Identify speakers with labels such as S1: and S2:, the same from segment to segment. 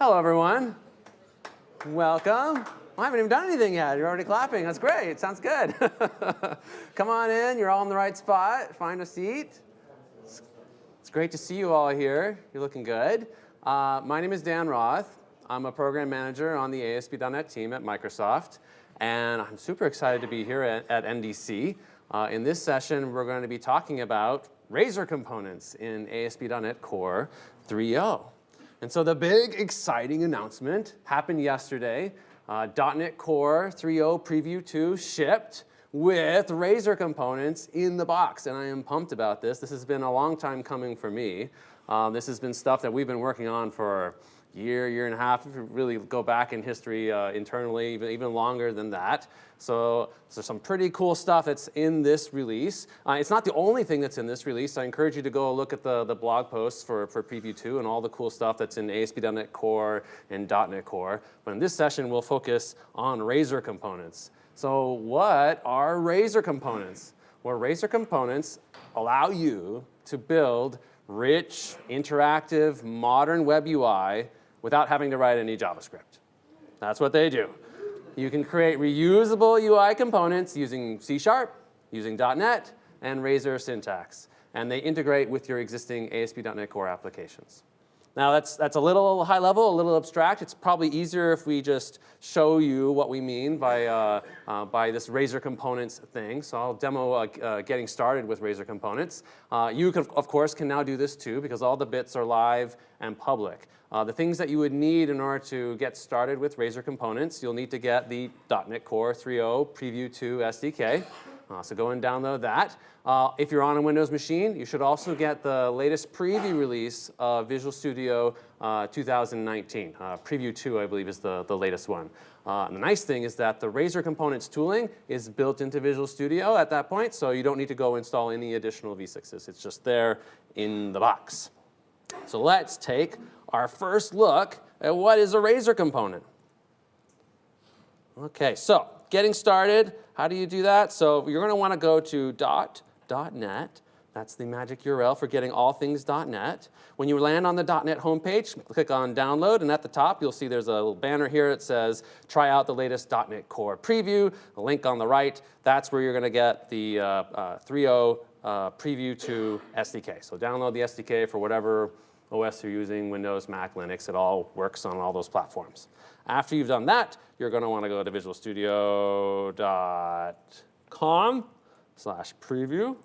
S1: Hello, everyone. Welcome. I haven't even done anything yet. You're already clapping. That's great. Sounds good. Come on in. You're all in the right spot. Find a seat. It's great to see you all here. You're looking good. My name is Dan Roth. I'm a program manager on the ASP.NET team at Microsoft. And I'm super excited to be here at NDC. In this session, we're going to be talking about Razor components in ASP.NET Core 3.0. And so the big exciting announcement happened yesterday. .NET Core 3.0 Preview 2 shipped with Razor components in the box. And I am pumped about this. This has been a long time coming for me. This has been stuff that we've been working on for a year and a half, if you really go back in history internally, even longer than that. So there's some pretty cool stuff that's in this release. It's not the only thing that's in this release. I encourage you to go look at the blog posts for Preview 2 and all the cool stuff that's in ASP.NET Core and .NET Core. But in this session, we'll focus on Razor components. So what are Razor components? Well, Razor components allow you to build rich, interactive, modern web UI without having to write any JavaScript. That's what they do. You can create reusable UI components using C#, using .NET, and Razor syntax. And they integrate with your existing ASP.NET Core applications. Now, that's a little high level, a little abstract. It's probably easier if we just show you what we mean by this Razor components thing. So I'll demo getting started with Razor components. You, of course, can now do this too, because all the bits are live and public. The things that you would need in order to get started with Razor components, you'll need to get the .NET Core 3.0 Preview 2 SDK. So go and download that. If you're on a Windows machine, you should also get the latest preview release of Visual Studio 2019. Preview 2, I believe, is the latest one. And the nice thing is that the Razor components tooling is built into Visual Studio at that point, so you don't need to go install any additional v6s. It's just there in the box. So let's take our first look at what is a Razor component. OK, so getting started, how do you do that? So you're going to want to go to .NET. That's the magic URL for getting all things .NET. When you land on the .NET homepage, click on Download, and at the top, you'll see there's a little banner here that says, try out the latest .NET Core Preview. The link on the right, that's where you're going to get the 3.0 Preview 2 SDK. So download the SDK for whatever OS you're using, Windows, Mac, Linux. It all works on all those platforms. After you've done that, you're going to want to go to visualstudio.com/preview.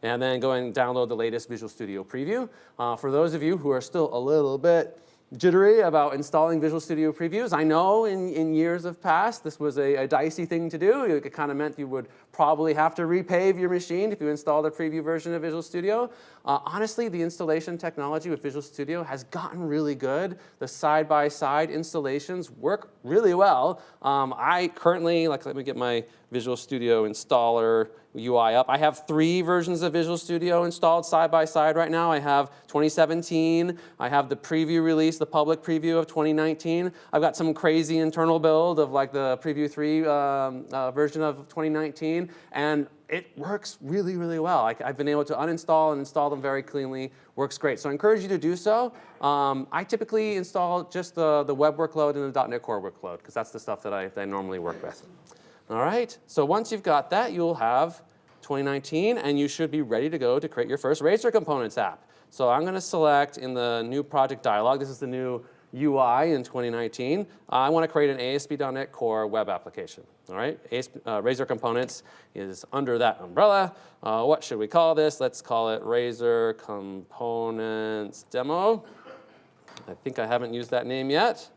S1: And then go and download the latest Visual Studio Preview. For those of you who are still a little bit jittery about installing Visual Studio Previews, I know in years of past this was a dicey thing to do. It kind of meant you would probably have to repave your machine if you installed a preview version of Visual Studio. Honestly, the installation technology with Visual Studio has gotten really good. The side-by-side installations work really well. I currently, let me get my Visual Studio installer UI up. I have 3 versions of Visual Studio installed side by side right now. I have 2017. I have the preview release, the public preview of 2019. I've got some crazy internal build of like the preview 3 version of 2019. And it works really, really well. I've been able to uninstall and install them very cleanly. Works great. So I encourage you to do so. I typically install just the web workload and the .NET Core workload, because that's the stuff that I normally work with. All right, so once you've got that, you'll have 2019, and you should be ready to go to create your first Razor Components app. So I'm going to select in the new project dialog, this is the new UI in 2019. I want to create an ASP.NET Core web application. All right, Razor Components is under that umbrella. What should we call this? Let's call it Razor Components Demo. I think I haven't used that name yet.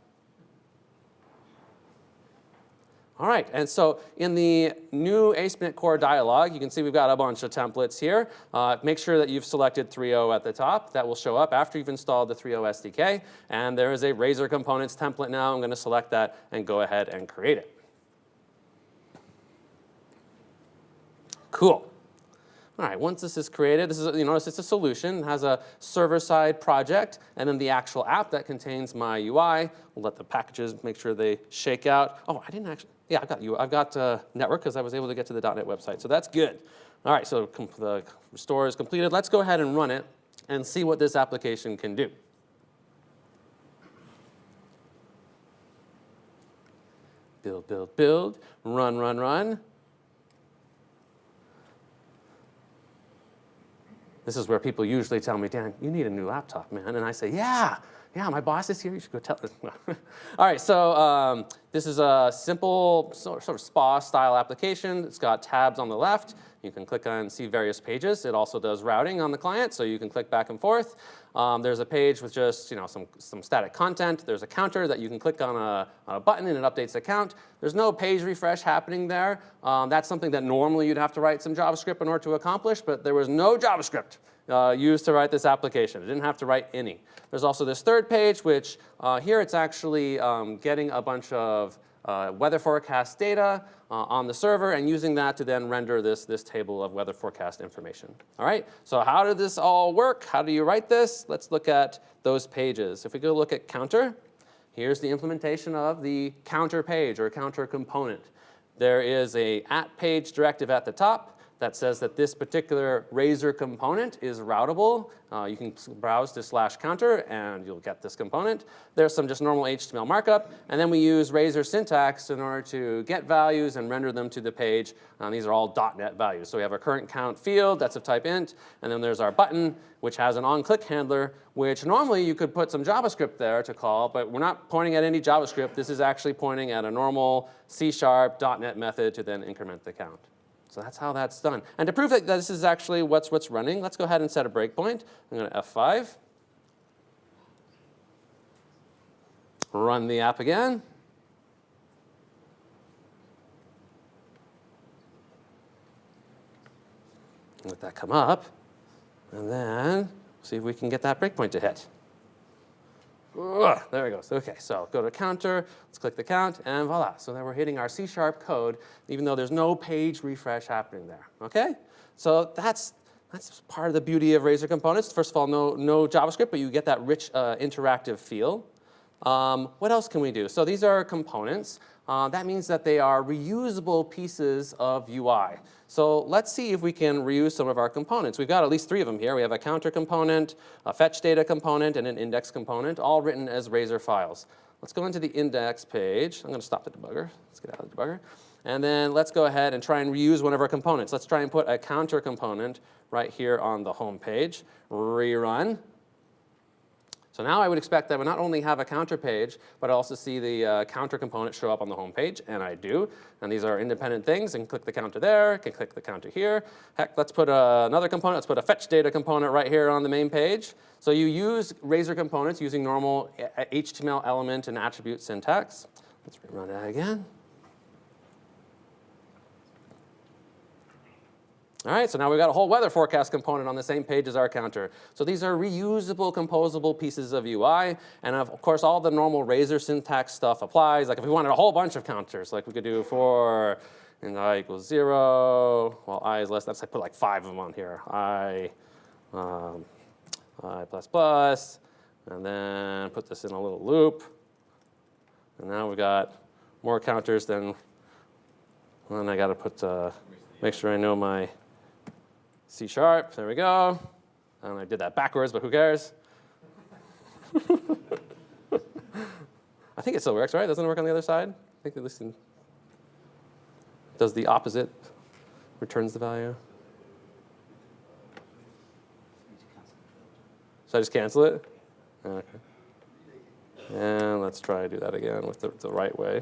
S1: All right, and so in the new ASP.NET Core dialog, you can see we've got a bunch of templates here. Make sure that you've selected 3.0 at the top. That will show up after you've installed the 3.0 SDK. And there is a Razor Components template now. I'm going to select that and go ahead and create it. Cool. All right, once this is created, this is, you notice it's a solution. It has a server-side project, and then the actual app that contains my UI. We'll let the packages make sure they shake out. Oh, I didn't actually. Yeah, I've got network because I was able to get to the .NET website, so that's good. All right, so the restore is completed. Let's go ahead and run it and see what this application can do. build, build, build, run, run, run. This is where people usually tell me, Dan, you need a new laptop, man. And I say, yeah, my boss is here. You should go tell him. All right, so this is a simple sort of SPA-style application. It's got tabs on the left. You can click on and see various pages. It also does routing on the client, so you can click back and forth. There's a page with just some static content. There's a counter that you can click on a button and it updates the count. There's no page refresh happening there. That's something that normally you'd have to write some JavaScript in order to accomplish, but there was no JavaScript used to write this application. It didn't have to write any. There's also this third page, which here it's actually getting a bunch of weather forecast data on the server and using that to then render this table of weather forecast information. All right, so how did this all work? How do you write this? Let's look at those pages. If we go look at counter, here's the implementation of the counter page or counter component. There is a @page directive at the top that says that this particular Razor component is routable. You can browse to /counter and you'll get this component. There's some just normal HTML markup, and then we use Razor syntax in order to get values and render them to the page. These are all .NET values. So we have our current count field, that's of type int, and then there's our button, which has an on-click handler, which normally you could put some JavaScript there to call, but we're not pointing at any JavaScript. This is actually pointing at a normal C# .NET method to then increment the count. So that's how that's done. And to prove that this is actually what's running, let's go ahead and set a breakpoint. I'm going to F5. Run the app again. Let that come up. And then see if we can get that breakpoint to hit. There it goes. OK, so go to counter. Let's click the count, and voila. So then we're hitting our C# code, even though there's no page refresh happening there. OK? So that's part of the beauty of Razor components. First of all, no JavaScript, but you get that rich interactive feel. What else can we do? So these are components. That means that they are reusable pieces of UI. So let's see if we can reuse some of our components. We've got at least 3 of them here. We have a counter component, a fetch data component, and an index component, all written as Razor files. Let's go into the index page. I'm going to stop the debugger. Let's get out of the debugger. And then let's go ahead and try and reuse one of our components. Let's try and put a counter component right here on the home page. Rerun. So now I would expect that I would not only have a counter page, but I also see the counter component show up on the home page, and I do. And these are independent things. I can click the counter there, I can click the counter here. Heck, let's put another component. Let's put a fetch data component right here on the main page. So you use Razor components using normal HTML element and attribute syntax. Let's rerun that again. All right, so now we've got a whole weather forecast component on the same page as our counter. So these are reusable, composable pieces of UI. And of course, all the normal Razor syntax stuff applies. Like if we wanted a whole bunch of counters, like we could do for I equals 0, while I is less. Let's put like 5 of them on here. I plus plus, and then put this in a little loop. And now we've got more counters than, and I got to put, make sure I know my C#. There we go. And I did that backwards, but who cares? I think it still works, right? Doesn't it work on the other side? I think at least does the opposite, returns the value. Should I just cancel it? Okay. And let's try to do that again with the right way.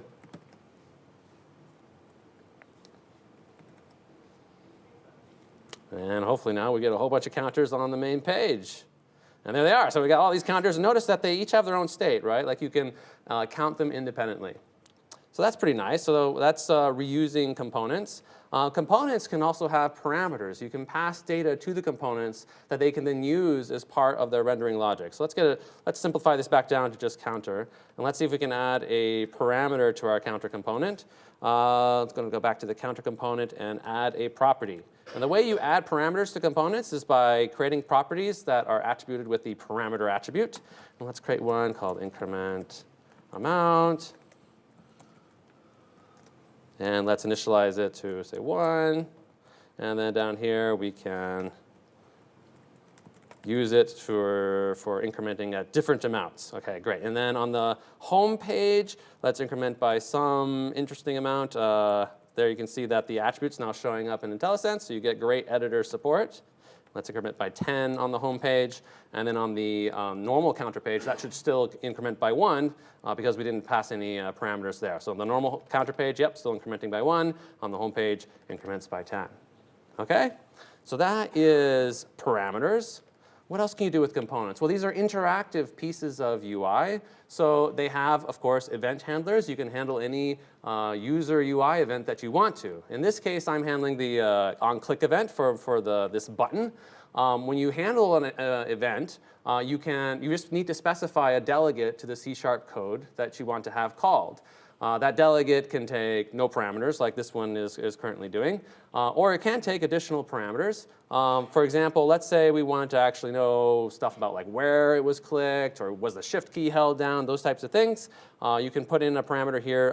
S1: And hopefully now we get a whole bunch of counters on the main page. And there they are. So we got all these counters. Notice that they each have their own state, right? Like you can count them independently. So that's pretty nice. So that's reusing components. Components can also have parameters. You can pass data to the components that they can then use as part of their rendering logic. So let's simplify this back down to just counter. And let's see if we can add a parameter to our counter component. It's going to go back to the counter component and add a property. And the way you add parameters to components is by creating properties that are attributed with the parameter attribute. And let's create one called increment amount. And let's initialize it to, say, 1. And then down here, we can use it for incrementing at different amounts. Okay, great. And then on the home page, let's increment by some interesting amount. There you can see that the attribute's now showing up in IntelliSense, so you get great editor support. Let's increment by 10 on the home page. And then on the normal counter page, that should still increment by 1 because we didn't pass any parameters there. So on the normal counter page, yep, still incrementing by 1. On the home page, increments by 10. Okay? So that is parameters. What else can you do with components? Well, these are interactive pieces of UI. So they have, of course, event handlers. You can handle any user UI event that you want to. In this case, I'm handling the onClick event for this button. When you handle an event, you just need to specify a delegate to the C# code that you want to have called. That delegate can take no parameters, like this one is currently doing, or it can take additional parameters. For example, let's say we wanted to actually know stuff about like where it was clicked, or was the shift key held down, those types of things. You can put in a parameter here,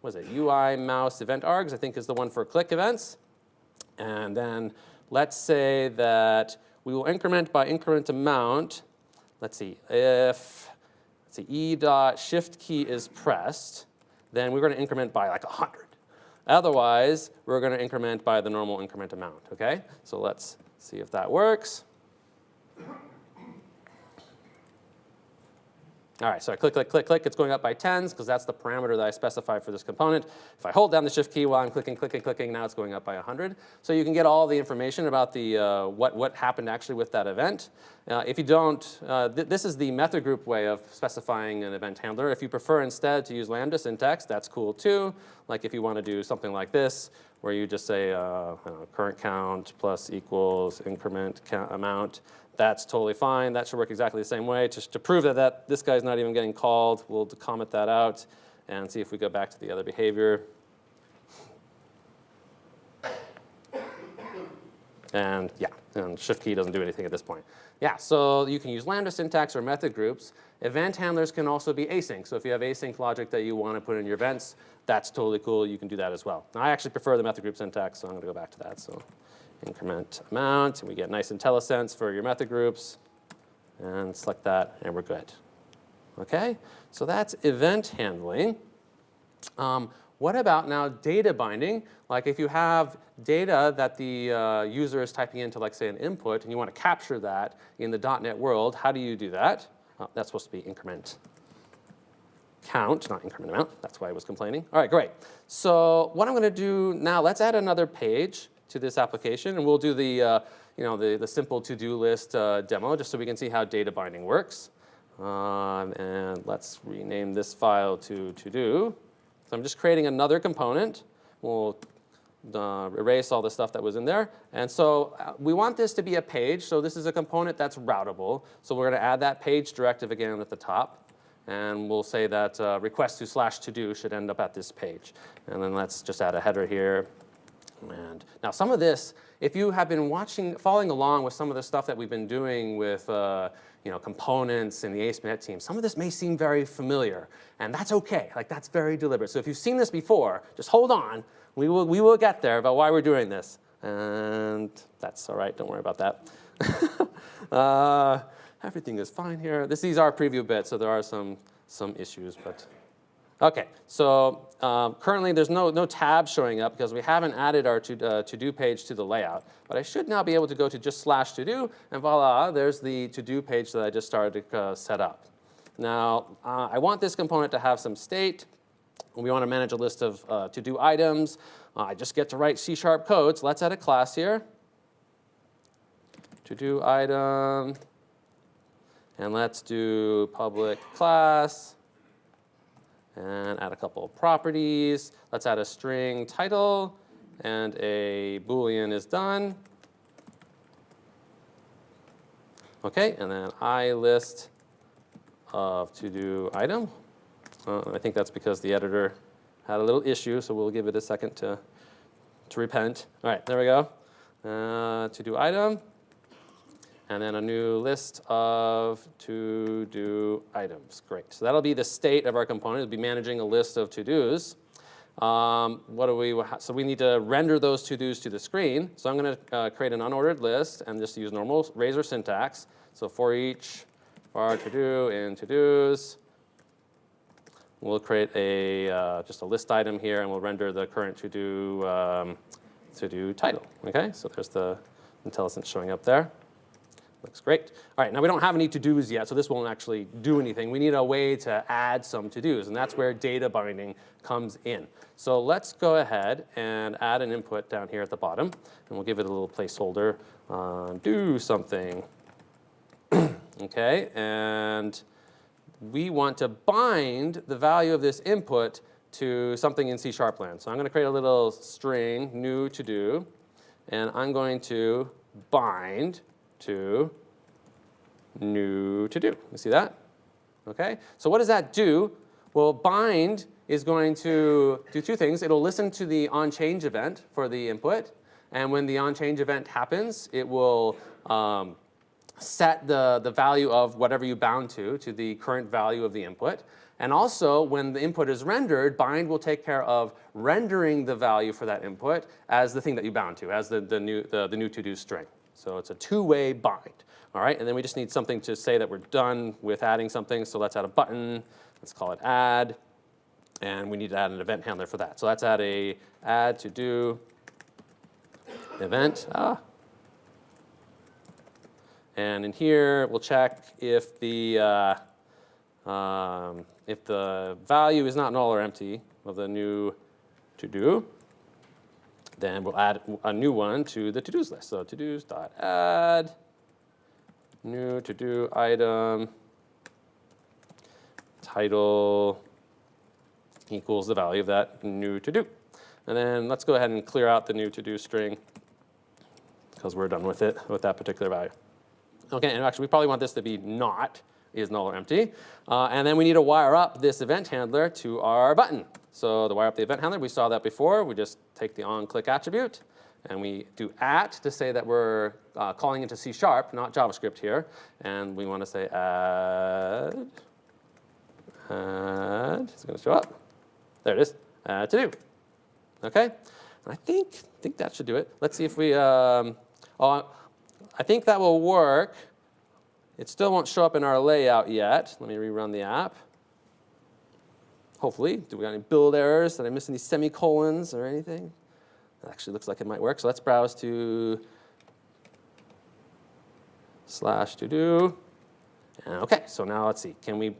S1: what is it, UI mouse event args, I think is the one for click events. And then let's say that we will increment by increment amount. Let's see, if e.shift key is pressed, then we're going to increment by like 100. Otherwise, we're going to increment by the normal increment amount, okay? So let's see if that works. All right, so I click, click, click, click. It's going up by 10s because that's the parameter that I specified for this component. If I hold down the shift key while I'm clicking, clicking, clicking, now it's going up by 100. So you can get all the information about the what happened actually with that event. If you don't, this is the method group way of specifying an event handler. If you prefer instead to use Lambda syntax, that's cool too. Like if you want to do something like this, where you just say current count plus equals increment count amount. That's totally fine. That should work exactly the same way. Just to prove that this guy's not even getting called, we'll comment that out and see if we go back to the other behavior. And yeah, and shift key doesn't do anything at this point. Yeah, so you can use Lambda syntax or method groups. Event handlers can also be async. So if you have async logic that you want to put in your events, that's totally cool. You can do that as well. Now, I actually prefer the method group syntax, so I'm going to go back to that. So increment amount, and we get nice IntelliSense for your method groups. And select that, and we're good. Okay, so that's event handling. What about now data binding? Like if you have data that the user is typing into, like say an input, and you want to capture that in the .NET world, how do you do that? That's supposed to be increment count, not increment amount. That's why I was complaining. All right, great. So what I'm going to do now, let's add another page to this application, and we'll do the the simple to-do list demo, just so we can see how data binding works. And let's rename this file to to-do. So I'm just creating another component. We'll erase all the stuff that was in there. And so we want this to be a page. So this is a component that's routable. So we're going to add that page directive again at the top. And we'll say that request to /to-do should end up at this page. And then let's just add a header here. And now some of this, if you have been following along with some of the stuff that we've been doing with components in the ASP.NET team, some of this may seem very familiar, and that's okay. Like that's very deliberate. So if you've seen this before, just hold on. We will get there about why we're doing this, and that's all right. Don't worry about that. Everything is fine here. These are preview bits, so there are some issues, but. Okay, so currently there's no tab showing up because we haven't added our to-do page to the layout. But I should now be able to go to just /to-do, and voila, there's the to-do page that I just started to set up. Now, I want this component to have some state. We want to manage a list of to-do items. I just get to write C# code, so let's add a class here. To-do item, and let's do public class. And add a couple of properties. Let's add a string title, and a Boolean is done. Okay, and then list of to-do item. I think that's because the editor had a little issue, so we'll give it a second to repent. All right, there we go. To-do item. And then a new list of to-do items. Great. So that'll be the state of our component. It'll be managing a list of to-dos. So we need to render those to-dos to the screen. So I'm going to create an unordered list and just use normal Razor syntax. So for each var to-do in to-dos, we'll create just a list item here, and we'll render the current to-do title. Okay, so there's the IntelliSense showing up there. Looks great. All right, now we don't have any to-dos yet, so this won't actually do anything. We need a way to add some to-dos, and that's where data binding comes in. So let's go ahead and add an input down here at the bottom, and we'll give it a little placeholder, do something. Okay, and we want to bind the value of this input to something in C# land. So I'm going to create a little string, new to-do, and I'm going to bind to new to-do. You see that? Okay, so what does that do? Well, bind is going to do two things. It'll listen to the onChange event for the input, and when the onChange event happens, it will set the value of whatever you bound to the current value of the input. And also, when the input is rendered, bind will take care of rendering the value for that input as the thing that you bound to, as the new to-do string. So it's a two-way bind. All right, and then we just need something to say that we're done with adding something. So let's add a button. Let's call it add. And we need to add an event handler for that. So let's add a add to-do event. And in here, we'll check if the value is not null or empty of the new to-do, then we'll add a new one to the to-dos list. So to-dos.add new to-do item title equals the value of that new to-do. And then let's go ahead and clear out the new to-do string because we're done with it, with that particular value. Okay, and actually we probably want this to be not is null or empty. And then we need to wire up this event handler to our button. So to wire up the event handler, we saw that before. We just take the onClick attribute, and we do @ to say that we're calling into C#, not JavaScript here. And we want to say add. It's going to show up. There it is. Add to do. Okay? And I think that should do it. Let's see if we, I think that will work. It still won't show up in our layout yet. Let me rerun the app. Hopefully. Do we got any build errors? Did I miss any semicolons or anything? It actually looks like it might work. So let's browse to /todo. Okay, so now let's see. Can we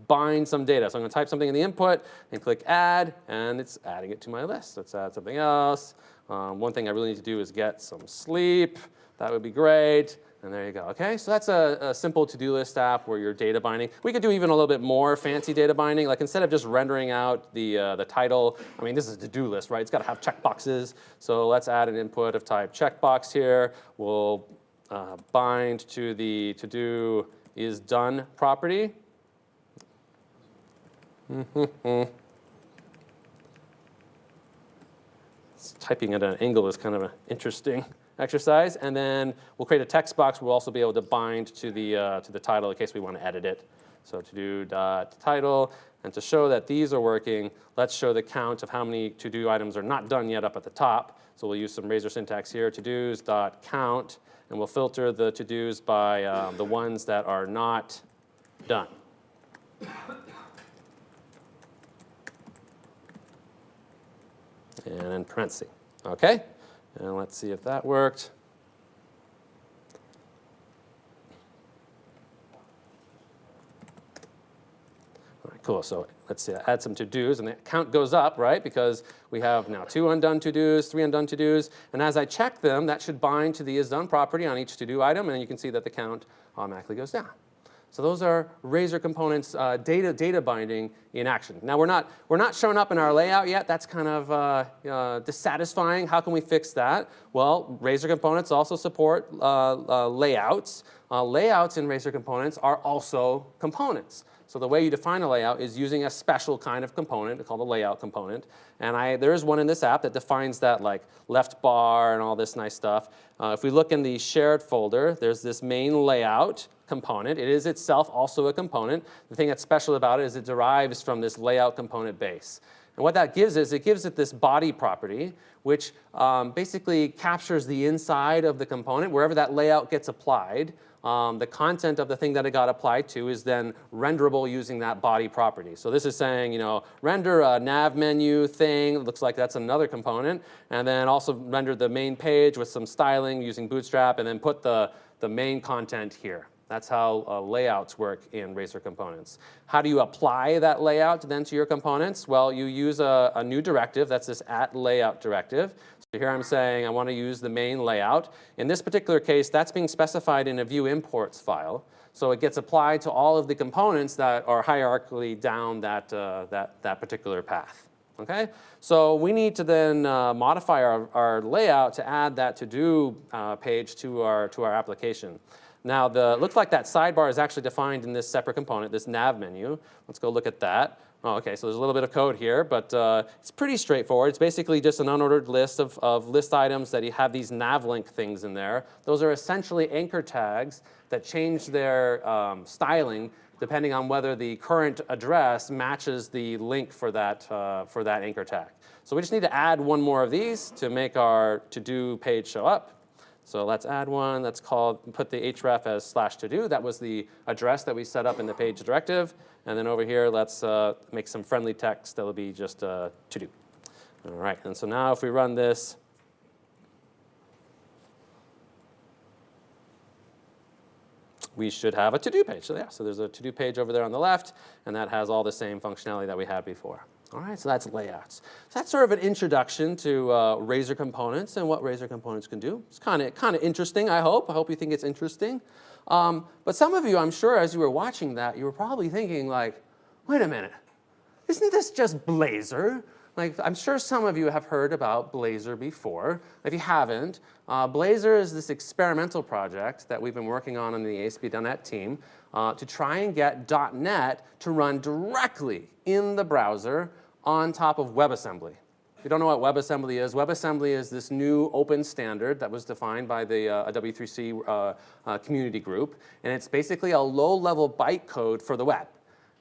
S1: bind some data? So I'm going to type something in the input and click add, and it's adding it to my list. Let's add something else. One thing I really need to do is get some sleep. That would be great. And there you go. Okay, so that's a simple to-do list app where you're data binding. We could do even a little bit more fancy data binding. Like instead of just rendering out the title, I mean, this is a to-do list, right? It's got to have checkboxes. So let's add an input of type checkbox here. We'll bind to the to-do is done property. Typing at an angle is kind of an interesting exercise. And then we'll create a text box. We'll also be able to bind to the title in case we want to edit it. So to-do.title. And to show that these are working, let's show the count of how many to-do items are not done yet up at the top. So we'll use some Razor syntax here, to-dos.count. And we'll filter the to-dos by the ones that are not done. And in parentheses. Okay? And let's see if that worked. All right, cool. So let's see, add some to-dos, and the count goes up, right? Because we have now 2 undone to-dos, 3 undone to-dos. And as I check them, that should bind to the isDone property on each to-do item, and you can see that the count automatically goes down. So those are Razor Components data binding in action. Now we're not showing up in our layout yet. That's kind of dissatisfying. How can we fix that? Well, Razor Components also support layouts. Layouts in Razor Components are also components. So the way you define a layout is using a special kind of component called a layout component. And there is one in this app that defines that, like left bar and all this nice stuff. If we look in the shared folder, there's this main layout component. It is itself also a component. The thing that's special about it is it derives from this layout component base. And what that gives is it gives it this body property, which basically captures the inside of the component. Wherever that layout gets applied, the content of the thing that it got applied to is then renderable using that body property. So this is saying, you know, render a nav menu thing. It looks like that's another component. And then also render the main page with some styling using Bootstrap, and then put the main content here. That's how layouts work in Razor components. How do you apply that layout then to your components? Well, you use a new directive. That's this @layout directive. So here I'm saying I want to use the main layout. In this particular case, that's being specified in a view imports file. So it gets applied to all of the components that are hierarchically down that particular path. Okay? So we need to then modify our layout to add that to-do page to our application. Now, it looks like that sidebar is actually defined in this separate component, this nav menu. Let's go look at that. Oh, okay, so there's a little bit of code here, but it's pretty straightforward. It's basically just an unordered list of list items that you have these navlink things in there. Those are essentially anchor tags that change their styling depending on whether the current address matches the link for that anchor tag. So we just need to add one more of these to make our to-do page show up. So let's add one. Let's put the href as /todo. That was the address that we set up in the page directive. And then over here, let's make some friendly text that will be just to-do. All right, and so now if we run this, we should have a to-do page. So yeah, so there's a to-do page over there on the left, and that has all the same functionality that we had before. All right, so that's layouts. So that's sort of an introduction to Razor components and what Razor components can do. It's kind of interesting, I hope. I hope you think it's interesting. But some of you, I'm sure, as you were watching that, you were probably thinking like, wait a minute, isn't this just Blazor? Like, I'm sure some of you have heard about Blazor before. If you haven't, Blazor is this experimental project that we've been working on the ASP.NET team to try and get .NET to run directly in the browser on top of WebAssembly. If you don't know what WebAssembly is this new open standard that was defined by the W3C community group. And it's basically a low-level bytecode for the web.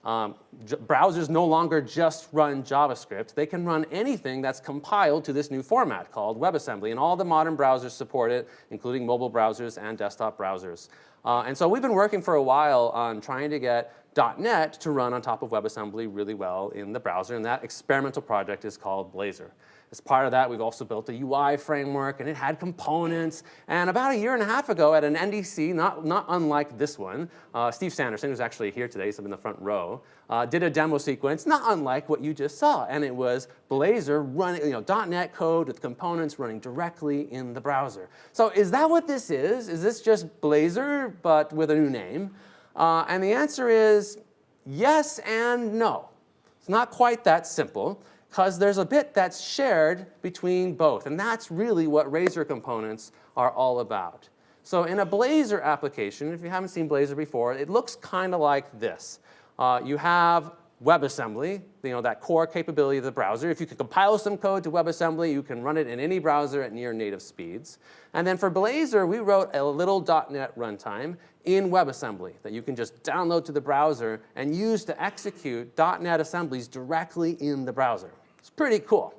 S1: Browsers no longer just run JavaScript. They can run anything that's compiled to this new format called WebAssembly. And all the modern browsers support it, including mobile browsers and desktop browsers. And so we've been working for a while on trying to get .NET to run on top of WebAssembly really well in the browser. And that experimental project is called Blazor. As part of that, we've also built a UI framework, and it had components. And about 1.5 years ago at an NDC, not unlike this one, Steve Sanderson, who's actually here today, he's up in the front row, did a demo sequence, not unlike what you just saw. And it was Blazor running, .NET code with components running directly in the browser. So is that what this is? Is this just Blazor, but with a new name? And the answer is yes and no. It's not quite that simple, because there's a bit that's shared between both. And that's really what Razor components are all about. So in a Blazor application, if you haven't seen Blazor before, it looks kind of like this. You have WebAssembly, that core capability of the browser. If you can compile some code to WebAssembly, you can run it in any browser at near native speeds. And then for Blazor, we wrote a little .NET runtime in WebAssembly that you can just download to the browser and use to execute .NET assemblies directly in the browser. It's pretty cool.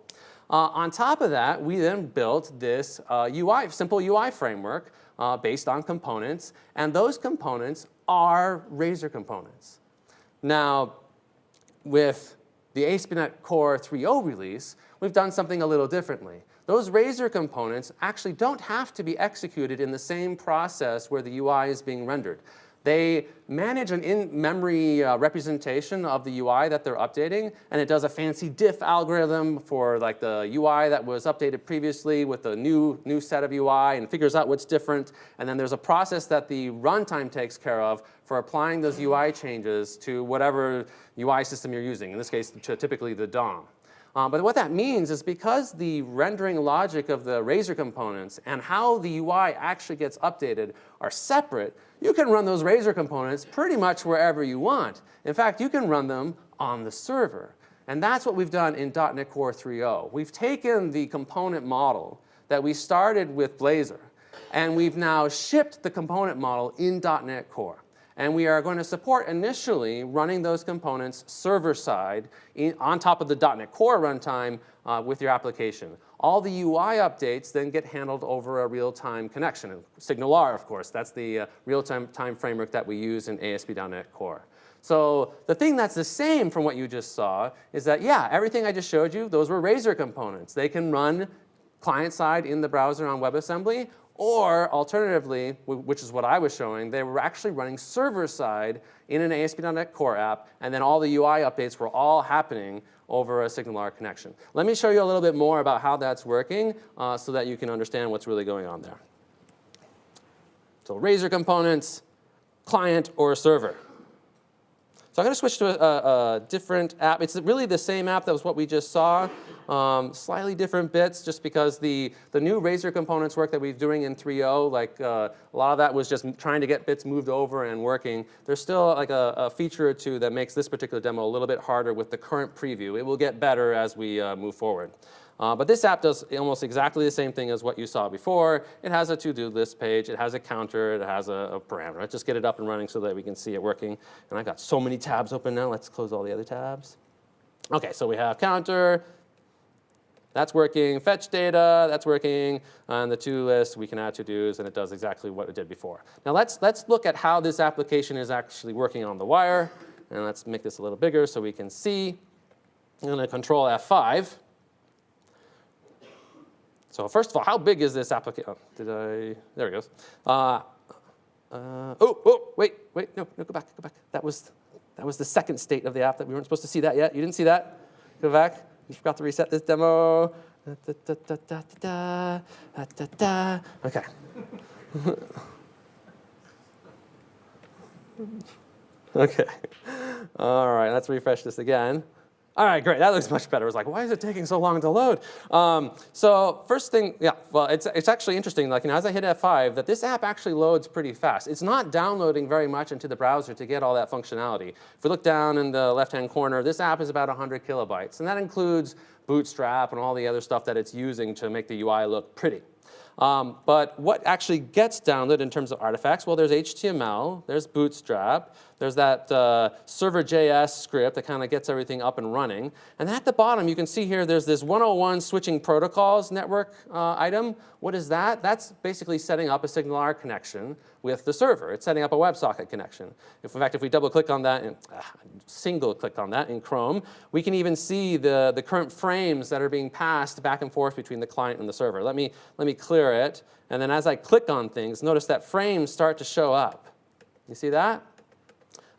S1: On top of that, we then built this simple UI framework based on components. And those components are Razor components. Now, with the ASP.NET Core 3.0 release, we've done something a little differently. Those Razor components actually don't have to be executed in the same process where the UI is being rendered. They manage an in-memory representation of the UI that they're updating, and it does a fancy diff algorithm for like the UI that was updated previously with the new set of UI and figures out what's different. And then there's a process that the runtime takes care of for applying those UI changes to whatever UI system you're using, in this case, typically the DOM. But what that means is because the rendering logic of the Razor components and how the UI actually gets updated are separate, you can run those Razor components pretty much wherever you want. In fact, you can run them on the server. And that's what we've done in .NET Core 3.0. We've taken the component model that we started with Blazor, and we've now shipped the component model in .NET Core. And we are going to support initially running those components server-side on top of the .NET Core runtime with your application. All the UI updates then get handled over a real-time connection. And SignalR, of course, that's the real-time framework that we use in ASP.NET Core. So the thing that's the same from what you just saw is that, yeah, everything I just showed you, those were Razor components. They can run client-side in the browser on WebAssembly, or alternatively, which is what I was showing, they were actually running server-side in an ASP.NET Core app, and then all the UI updates were all happening over a SignalR connection. Let me show you a little bit more about how that's working so that you can understand what's really going on there. So Razor components, client or server. So I'm going to switch to a different app. It's really the same app that was what we just saw, slightly different bits just because the new Razor components work that we're doing in 3.0, like a lot of that was just trying to get bits moved over and working. There's still like a feature or two that makes this particular demo a little bit harder with the current preview. It will get better as we move forward. But this app does almost exactly the same thing as what you saw before. It has a to-do list page. It has a counter. It has a parameter. Let's just get it up and running so that we can see it working. And I've got so many tabs open now. Let's close all the other tabs. OK, so we have counter. That's working. Fetch data. That's working. On the to-do list, we can add to-dos, and it does exactly what it did before. Now let's look at how this application is actually working on the wire. And let's make this a little bigger so we can see. I'm going to Control F5. So first of all, how big is this application? Oh, there it goes. Wait, no, go back. That was the second state of the app that we weren't supposed to see that yet. You didn't see that? Go back. You forgot to reset this demo. Okay. Okay. All right, let's refresh this again. All right, great. That looks much better. I was like, why is it taking so long to load? So first thing, yeah, well, it's actually interesting. Like, as I hit F5, that this app actually loads pretty fast. It's not downloading very much into the browser to get all that functionality. If we look down in the left-hand corner, this app is about 100 kilobytes, and that includes Bootstrap and all the other stuff that it's using to make the UI look pretty. But what actually gets downloaded in terms of artifacts? Well, there's HTML, there's Bootstrap, there's that server.js script that kind of gets everything up and running. And at the bottom, you can see here, there's this 101 switching protocols network item. What is that? That's basically setting up a SignalR connection with the server. It's setting up a WebSocket connection. In fact, if we double-click on that, and single-click on that in Chrome, we can even see the current frames that are being passed back and forth between the client and the server. Let me clear it. And then as I click on things, notice that frames start to show up. You see that?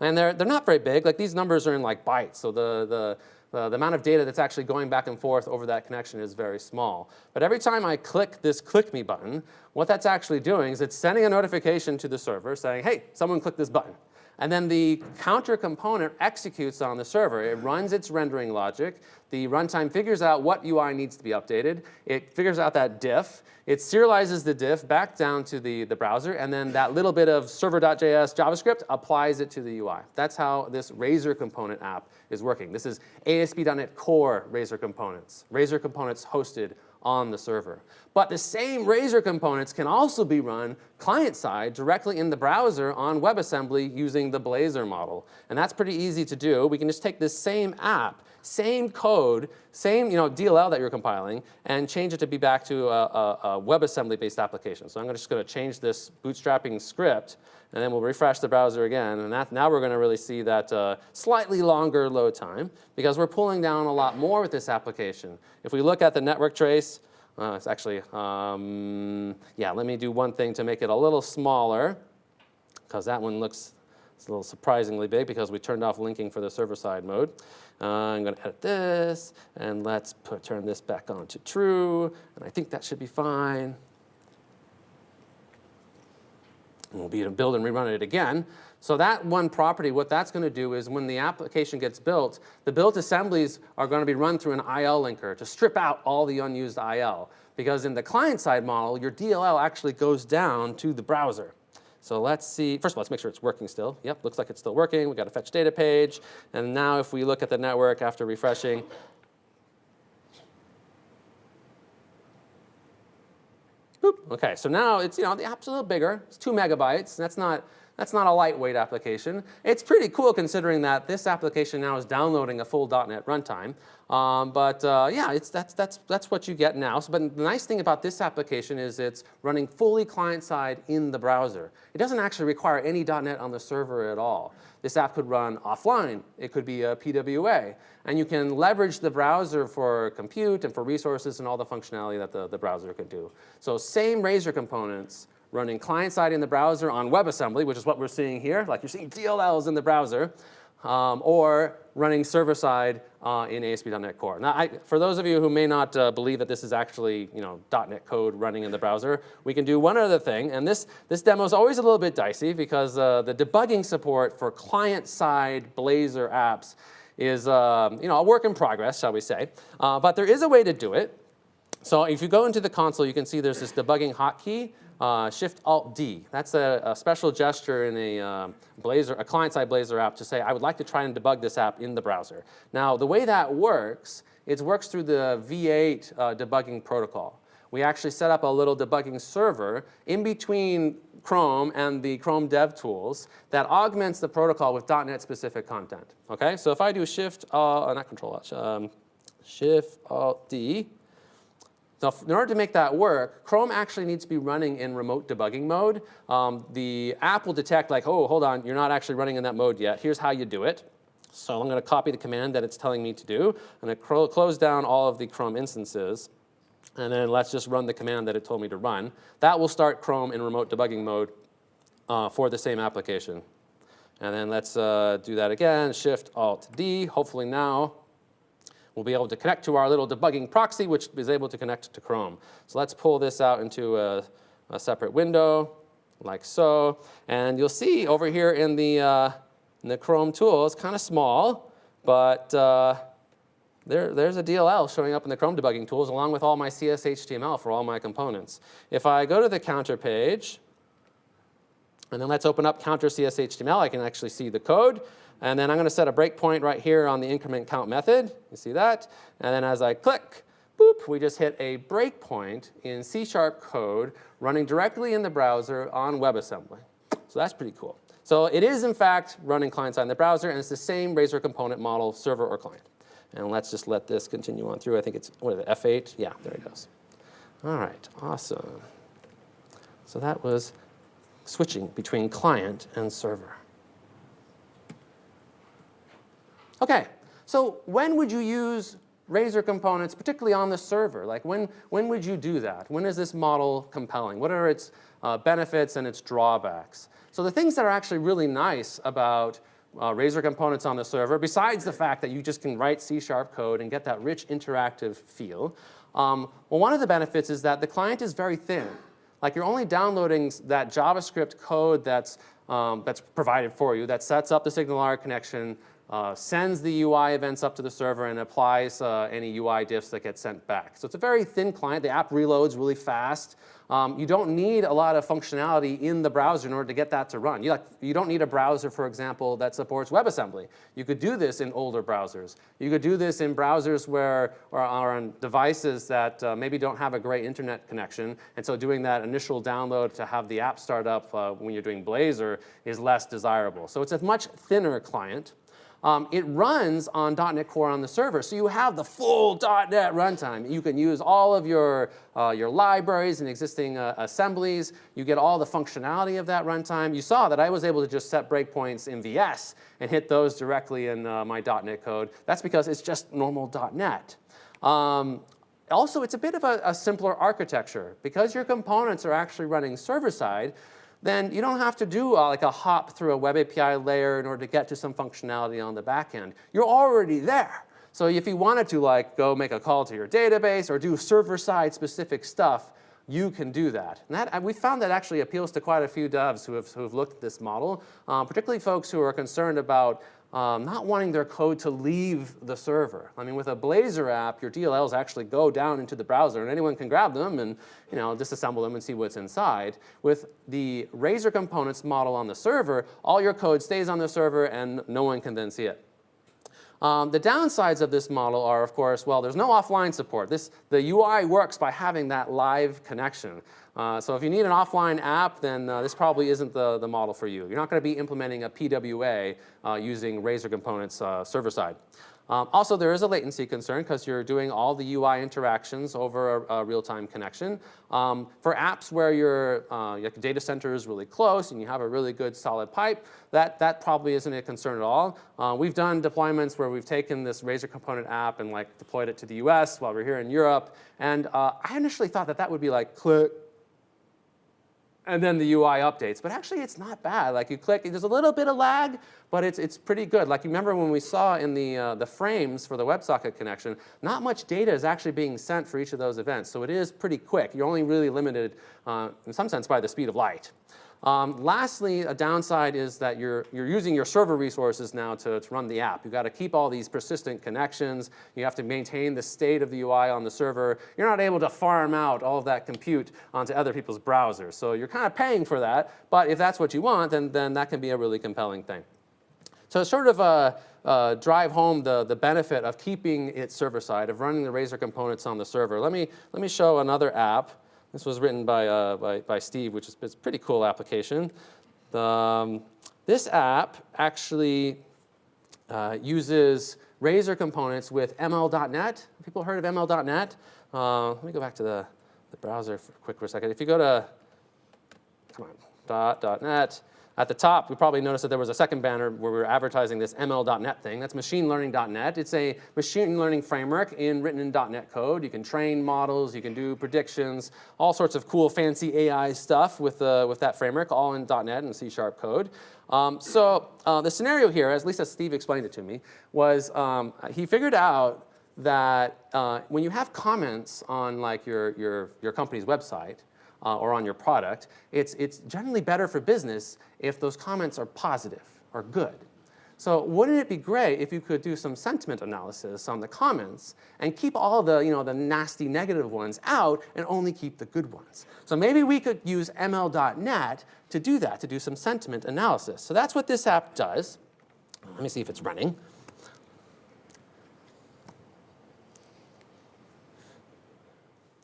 S1: And they're not very big. Like, these numbers are in like bytes. So the amount of data that's actually going back and forth over that connection is very small. But every time I click this Click Me button, what that's actually doing is it's sending a notification to the server saying, hey, someone clicked this button. And then the counter component executes on the server. It runs its rendering logic. The runtime figures out what UI needs to be updated. It figures out that diff. It serializes the diff back down to the browser. And then that little bit of server.js JavaScript applies it to the UI. That's how this Razor component app is working. This is ASP.NET Core Razor components. Razor components hosted on the server. But the same Razor components can also be run client-side directly in the browser on WebAssembly using the Blazor model. And that's pretty easy to do. We can just take this same app, same code, same DLL that you're compiling, and change it to be back to a WebAssembly-based application. So I'm just going to change this bootstrapping script, and then we'll refresh the browser again. And now we're going to really see that slightly longer load time, because we're pulling down a lot more with this application. If we look at the network trace, it's actually, yeah, let me do one thing to make it a little smaller, because that one looks it's a little surprisingly big because we turned off linking for the server-side mode. I'm going to edit this, and let's turn this back on to true. And I think that should be fine. And we'll be able to build and rerun it again. So that one property, what that's going to do is when the application gets built, the built assemblies are going to be run through an IL linker to strip out all the unused IL. Because in the client-side model, your DLL actually goes down to the browser. So let's see. First of all, let's make sure it's working still. Yep, looks like it's still working. We've got a fetch data page. And now if we look at the network after refreshing, boop. OK, so now it's, the app's a little bigger. It's 2 megabytes. That's not That's not a lightweight application. It's pretty cool considering that this application now is downloading a full .NET runtime. Yeah, that's what you get now. But the nice thing about this application is it's running fully client-side in the browser. It doesn't actually require any .NET on the server at all. This app could run offline. It could be a PWA. And you can leverage the browser for compute and for resources and all the functionality that the browser can do. So same Razor components running client-side in the browser on WebAssembly, which is what we're seeing here. Like you're seeing DLLs in the browser. Or running server-side in ASP.NET Core. Now, for those of you who may not believe that this is actually .NET code running in the browser, we can do one other thing. And this demo is always a little bit dicey because the debugging support for client-side Blazor apps is a work in progress, shall we say. But there is a way to do it. So if you go into the console, you can see there's this debugging hotkey. Shift-Alt-D. That's a special gesture in a client-side Blazor app to say, I would like to try and debug this app in the browser. Now, the way that works, it works through the V8 debugging protocol. We actually set up a little debugging server in between Chrome and the Chrome dev tools that augments the protocol with .NET-specific content. Okay, so if I do Shift-Alt-D, so in order to make that work, Chrome actually needs to be running in remote debugging mode. The app will detect like, oh, hold on, you're not actually running in that mode yet. Here's how you do it. So I'm going to copy the command that it's telling me to do. I'm going to close down all of the Chrome instances. And then let's just run the command that it told me to run. That will start Chrome in remote debugging mode for the same application. And then let's do that again, Shift-Alt-D. Hopefully now we'll be able to connect to our little debugging proxy, which is able to connect to Chrome. So let's pull this out into a separate window, like so. And you'll see over here in the Chrome tool, it's kind of small, but there's a DLL showing up in the Chrome debugging tools, along with all my CS/HTML for all my components. If I go to the counter page, and then let's open up counter CS/HTML, I can actually see the code. And then I'm going to set a breakpoint right here on the increment count method. You see that? And then as I click, boop, we just hit a breakpoint in C# code running directly in the browser on WebAssembly. So that's pretty cool. So it is, in fact, running client-side in the browser, and it's the same Razor component model, server or client. And let's just let this continue on through. I think it's, what is it, F8? Yeah, there it goes. All right, awesome. So that was switching between client and server. OK, so when would you use Razor components, particularly on the server? Like when would you do that? When is this model compelling? What are its benefits and its drawbacks? So the things that are actually really nice about Razor components on the server, besides the fact that you just can write C# code and get that rich interactive feel, well, one of the benefits is that the client is very thin. Like you're only downloading that JavaScript code that's provided for you that sets up the SignalR connection, sends the UI events up to the server, and applies any UI diffs that get sent back. So it's a very thin client. The app reloads really fast. You don't need a lot of functionality in the browser in order to get that to run. You don't need a browser, for example, that supports WebAssembly. You could do this in older browsers. You could do this in browsers or on devices that maybe don't have a great internet connection. And so doing that initial download to have the app start up when you're doing Blazor is less desirable. So it's a much thinner client. It runs on .NET Core on the server, so you have the full .NET runtime. You can use all of your libraries and existing assemblies. You get all the functionality of that runtime. You saw that I was able to just set breakpoints in VS and hit those directly in my .NET code. That's because it's just normal .NET. Also, it's a bit of a simpler architecture. Because your components are actually running server-side, then you don't have to do like a hop through a web API layer in order to get to some functionality on the back end. You're already there. So if you wanted to like go make a call to your database or do server-side specific stuff, you can do that. And we found that actually appeals to quite a few devs who have looked at this model, particularly folks who are concerned about not wanting their code to leave the server. I mean, with a Blazor app, your DLLs actually go down into the browser, and anyone can grab them and disassemble them and see what's inside. With the Razor components model on the server, all your code stays on the server, and no one can then see it. The downsides of this model are, of course, well, there's no offline support. The UI works by having that live connection. So if you need an offline app, then this probably isn't the model for you. You're not going to be implementing a PWA using Razor Components server-side. Also, there is a latency concern because you're doing all the UI interactions over a real-time connection. For apps where your data center is really close and you have a really good solid pipe, that probably isn't a concern at all. We've done deployments where we've taken this Razor Component app and like deployed it to the US while we're here in Europe. And I initially thought that would be like click, and then the UI updates. But actually, it's not bad. Like you click, there's a little bit of lag, but it's pretty good. Like you remember when we saw in the frames for the WebSocket connection, not much data is actually being sent for each of those events. So it is pretty quick. You're only really limited, in some sense, by the speed of light. Lastly, a downside is that you're using your server resources now to run the app. You've got to keep all these persistent connections. You have to maintain the state of the UI on the server. You're not able to farm out all of that compute onto other people's browsers. So you're kind of paying for that. But if that's what you want, then that can be a really compelling thing. So sort of drive home the benefit of keeping it server-side, of running the Razor components on the server. Let me show another app. This was written by Steve, which is a pretty cool application. This app actually uses Razor components with ML.NET. People heard of ML.NET? Let me go back to the browser for a second. If you go to, come on, .NET, at the top, we probably noticed that there was a second banner where we were advertising this ML.NET thing. That's machinelearning.net. It's a machine learning framework written in .NET code. You can train models. You can do predictions, all sorts of cool, fancy AI stuff with that framework, all in .NET and C# code. So the scenario here, at least as Steve explained it to me, was he figured out that when you have comments on like your company's website, or on your product, it's generally better for business if those comments are positive or good. So wouldn't it be great if you could do some sentiment analysis on the comments and keep all the nasty negative ones out and only keep the good ones? So maybe we could use ML.NET to do that, to do some sentiment analysis. So that's what this app does. Let me see if it's running.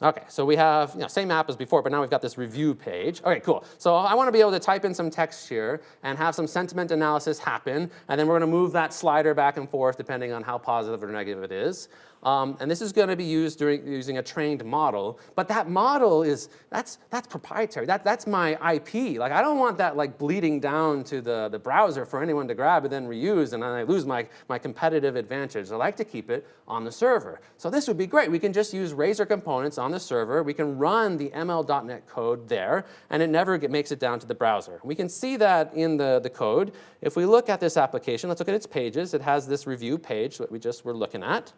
S1: OK, so we have same app as before, but now we've got this review page. OK, cool. So I want to be able to type in some text here and have some sentiment analysis happen. And then we're going to move that slider back and forth depending on how positive or negative it is. And this is going to be used using a trained model. But that model that's proprietary. That's my IP. Like I don't want that like bleeding down to the browser for anyone to grab and then reuse, and then I lose my competitive advantage. I like to keep it on the server. So this would be great. We can just use Razor components on the server. We can run the ML.NET code there, and it never makes it down to the browser. We can see that in the code. If we look at this application, let's look at its pages. It has this review page that we just were looking at.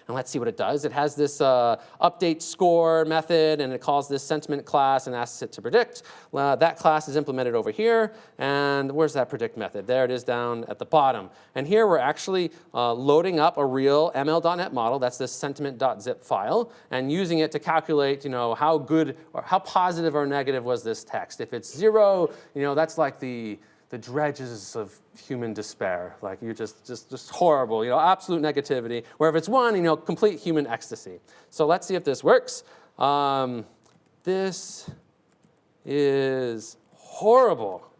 S1: And let's see what it does. It has this update score method, and it calls this sentiment class and asks it to predict. That class is implemented over here. And where's that predict method? There it is down at the bottom. And here we're actually loading up a real ML.NET model. That's this sentiment.zip file, and using it to calculate how good or how positive or negative was this text. If it's 0, that's like the dredges of human despair. Like you're just horrible, absolute negativity. Where if it's 1, complete human ecstasy. So let's see if this works. This is horrible.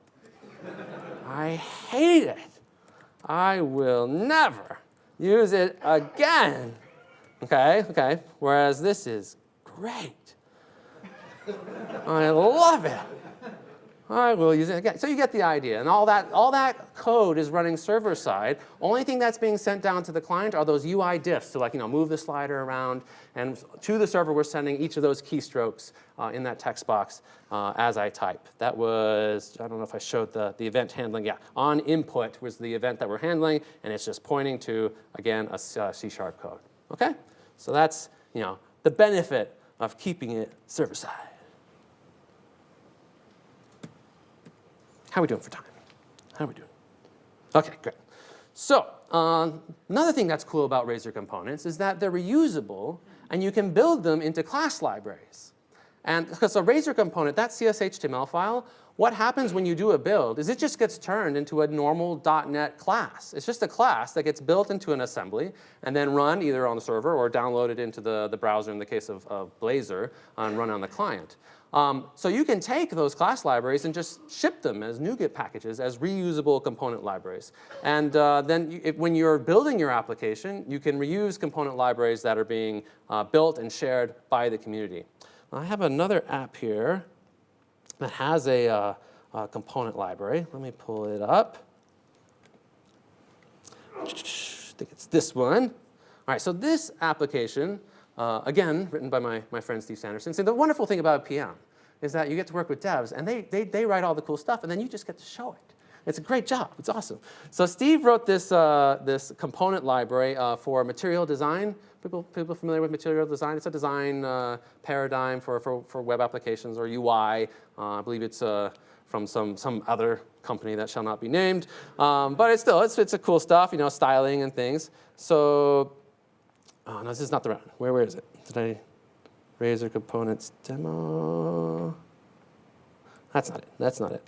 S1: I hate it. I will never use it again. Okay. Whereas this is great. I love it. I will use it again. So you get the idea. And all that code is running server side. Only thing that's being sent down to the client are those UI diffs to move the slider around. And to the server, we're sending each of those keystrokes in that text box as I type. That was, I don't know if I showed the event handling. Yeah, on input was the event that we're handling. And it's just pointing to, again, a C# code. OK? So that's the benefit of keeping it server side. How are we doing for time? How are we doing? OK, great. So another thing that's cool about Razor components is that they're reusable, and you can build them into class libraries. And because a Razor component, that CSHTML file, what happens when you do a build is it just gets turned into a normal .NET class. It's just a class that gets built into an assembly and then run either on the server or downloaded into the browser in the case of Blazor and run on the client. So you can take those class libraries and just ship them as NuGet packages, as reusable component libraries. And then when you're building your application, you can reuse component libraries that are being built and shared by the community. I have another app here that has a component library. Let me pull it up. I think it's this one. All right, so this application, again, written by my friend Steve Sanderson. So the wonderful thing about PM is that you get to work with devs, and they write all the cool stuff, and then you just get to show it. It's a great job. It's awesome. So Steve wrote this, this component library for material design. People familiar with material design? It's a design paradigm for web applications or UI. I believe it's from some other company that shall not be named. But it's still, it's a cool stuff, you know, styling and things. So, oh, no, this is not the round. Where is it? Did I Reusable Components demo? That's not it. That's not it.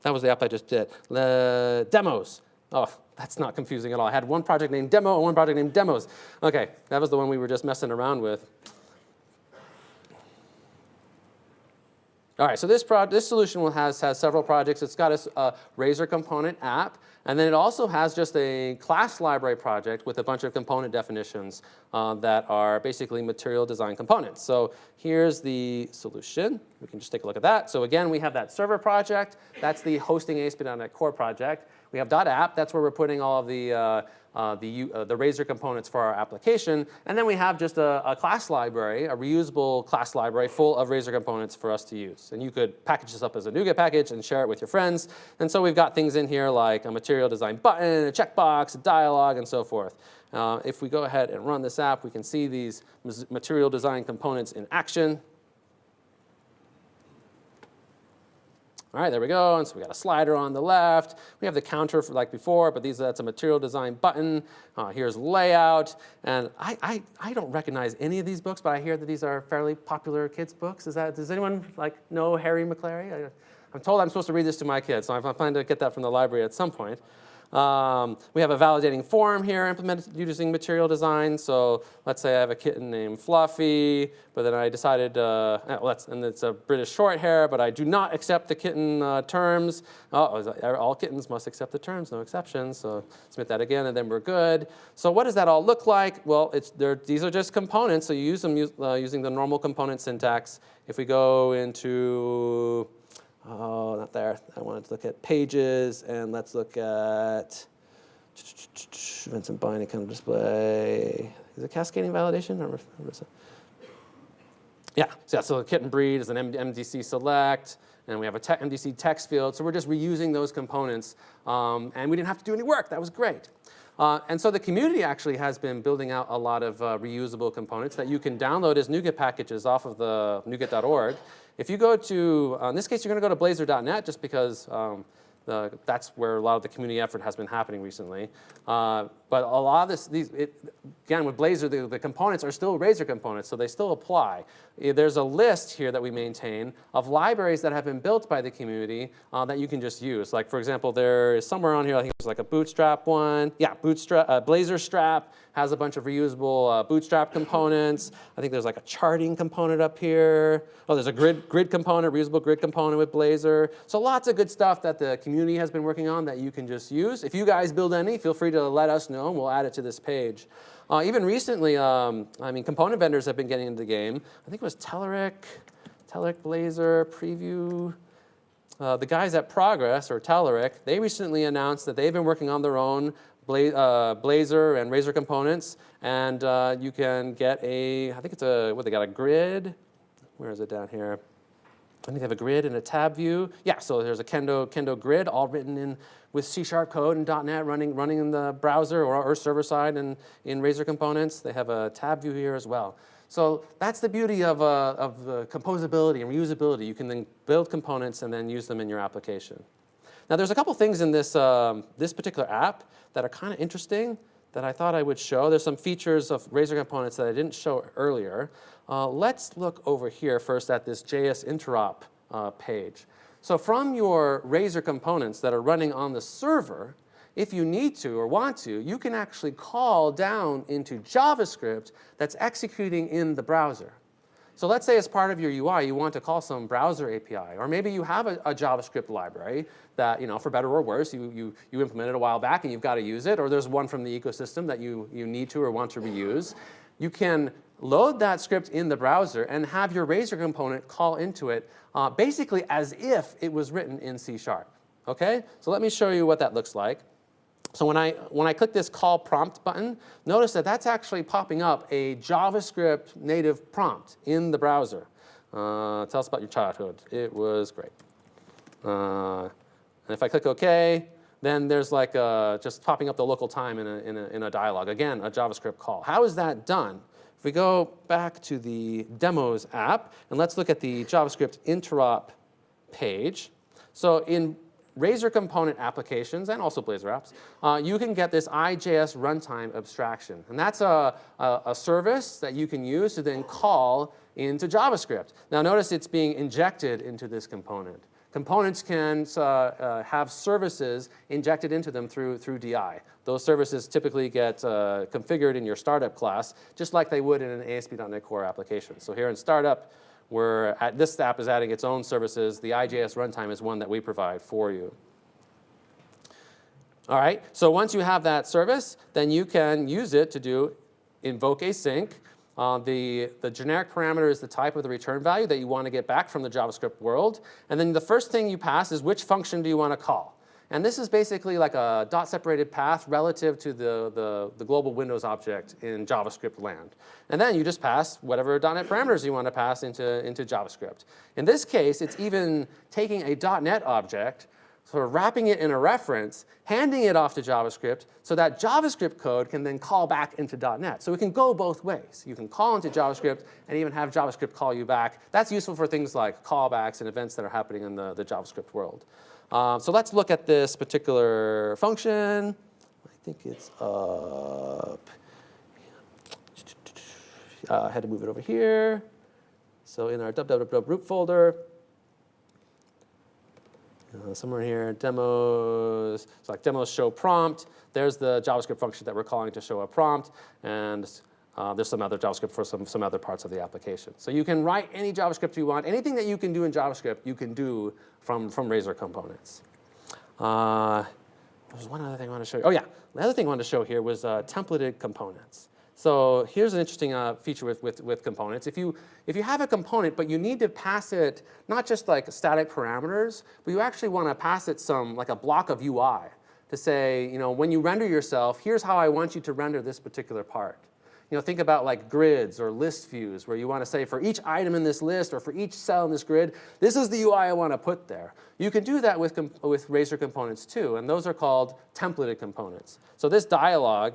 S1: That was the app I just did. Demos. Oh, that's not confusing at all. I had one project named Demo and one project named Demos. OK, that was the one we were just messing around with. All right, so this solution has several projects. It's got a Razor component app, and then it also has just a class library project with a bunch of component definitions that are basically material design components. So here's the solution. We can just take a look at that. So again, we have that server project. That's the hosting ASP.NET Core project. We have .app. That's where we're putting all of the Razor components for our application. And then we have just a class library, a reusable class library full of Razor components for us to use. And you could package this up as a NuGet package and share it with your friends. And so we've got things in here like a material design button, a checkbox, a dialog, and so forth. If we go ahead and run this app, we can see these material design components in action. All right, there we go. And so we got a slider on the left. We have the counter for like before, but that's a material design button. Here's layout. And I don't recognize any of these books, but I hear that these are fairly popular kids' books. Does anyone know Harry McClary? I'm told I'm supposed to read this to my kids, so I'm planning to get that from the library at some point. We have a validating form here implemented using material design. So let's say I have a kitten named Fluffy, but then I decided, and it's a British short hair, but I do not accept the kitten terms. All kittens must accept the terms, no exceptions. So submit that again, and then we're good. So what does that all look like? Well, these are just components, so you use them using the normal component syntax. If we go into oh, not there. I wanted to look at pages, and let's look at events and binding kind of display. Is it cascading validation? Or is it? Yeah, so the kitten breed is an MDC select, and we have a MDC text field. So we're just reusing those components, and we didn't have to do any work. That was great. And so the community actually has been building out a lot of reusable components that you can download as NuGet packages off of the NuGet.org. If you go to, in this case, you're going to go to Blazor.net just because that's where a lot of the community effort has been happening recently. But a lot of again, with Blazor, the components are still Razor components, so they still apply. There's a list here that we maintain of libraries that have been built by the community that you can just use. Like, for example, there is somewhere on here, I think there's like a Bootstrap one. Yeah, Blazor Strap has a bunch of reusable Bootstrap components. I think there's like a charting component up here. Oh, there's a grid component, reusable grid component with Blazor. So lots of good stuff that the community has been working on that you can just use. If you guys build any, feel free to let us know, and we'll add it to this page. Even recently, component vendors have been getting into the game. I think it was Telerik, Blazor, Preview. The guys at Progress, or Telerik, they recently announced that they've been working on their own Blazor and Razor components, and you can get I think it's they got a grid. Where is it down here? I think they have a grid and a tab view. Yeah, so there's a Kendo grid, all written in with C# code and .NET running in the browser or server side and in Razor components. They have a tab view here as well. So that's the beauty of the composability and reusability. You can then build components and then use them in your application. Now, there's a couple things in this particular app that are kind of interesting that I thought I would show. There's some features of Razor components that I didn't show earlier. Let's look over here first at this JS Interop page. So from your Razor components that are running on the server, if you need to or want to, you can actually call down into JavaScript that's executing in the browser. So let's say as part of your UI, you want to call some browser API, or maybe you have a JavaScript library that, for better or worse, you implemented a while back and you've got to use it, or there's one from the ecosystem that you need to or want to reuse. You can load that script in the browser and have your Razor component call into it basically as if it was written in C#. Okay? So let me show you what that looks like. So when I click this call prompt button, notice that that's actually popping up a JavaScript native prompt in the browser. Tell us about your childhood. It was great. And if I click OK, then there's like just popping up the local time in a dialog. Again, a JavaScript call. How is that done? If we go back to the demos app, and let's look at the JavaScript Interop page. So in Razor component applications, and also Blazor apps, you can get this IJS runtime abstraction. And that's a service that you can use to then call into JavaScript. Now notice it's being injected into this component. Components can have services injected into them through DI. Those services typically get configured in your startup class, just like they would in an ASP.NET Core application. So here in startup, this app is adding its own services. The IJS runtime is one that we provide for you. All right, so once you have that service, then you can use it to invoke async. The generic parameter is the type of the return value that you want to get back from the JavaScript world. And then the first thing you pass is which function do you want to call. And this is basically like a dot-separated path relative to the global Windows object in JavaScript land. And then you just pass whatever .NET parameters you want to pass into JavaScript. In this case, it's even taking a .NET object, sort of wrapping it in a reference, handing it off to JavaScript, so that JavaScript code can then call back into .NET. So it can go both ways. You can call into JavaScript and even have JavaScript call you back. That's useful for things like callbacks and events that are happening in the JavaScript world. So let's look at this particular function. I think it's up. I had to move it over here. So in our www root folder, somewhere here, demos, select demos show prompt. There's the JavaScript function that we're calling to show a prompt. And there's some other JavaScript for some other parts of the application. So you can write any JavaScript you want. Anything that you can do in JavaScript, you can do from Razor components. There's one other thing I want to show you. Oh yeah, the other thing I wanted to show here was templated components. So here's an interesting feature with components. If you have a component, but you need to pass it not just like static parameters, but you actually want to pass it like a block of UI to say, when you render yourself, here's how I want you to render this particular part. Think about like grids or list views where you want to say for each item in this list or for each cell in this grid, this is the UI I want to put there. You can do that with Razor components too, and those are called templated components. So this dialog,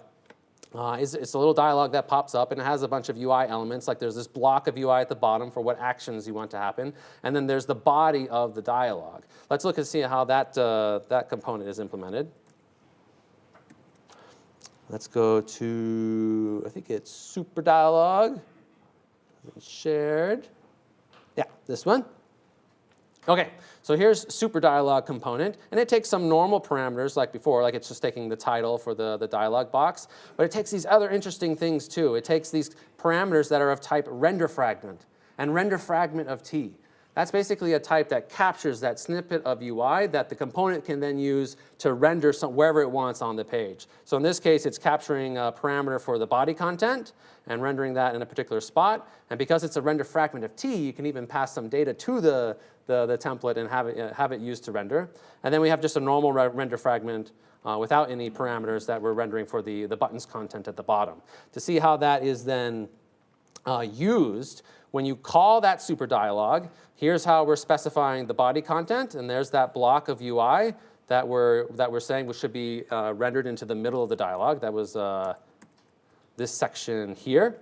S1: it's a little dialog that pops up, and it has a bunch of UI elements. Like there's this block of UI at the bottom for what actions you want to happen, and then there's the body of the dialog. Let's look and see how that component is implemented. Let's go to, I think it's SuperDialog. It's shared. Yeah, this one. OK, so here's SuperDialog component. And it takes some normal parameters like before, like it's just taking the title for the dialog box. But it takes these other interesting things, too. It takes these parameters that are of type render fragment and render fragment of T. That's basically a type that captures that snippet of UI that the component can then use to render wherever it wants on the page. So in this case, it's capturing a parameter for the body content and rendering that in a particular spot. And because it's a render fragment of T, you can even pass some data to the template and have it used to render. And then we have just a normal render fragment without any parameters that we're rendering for the buttons content at the bottom. To see how that is then used, when you call that SuperDialog, here's how we're specifying the body content, and there's that block of UI that we're saying should be rendered into the middle of the dialog. That was this section here.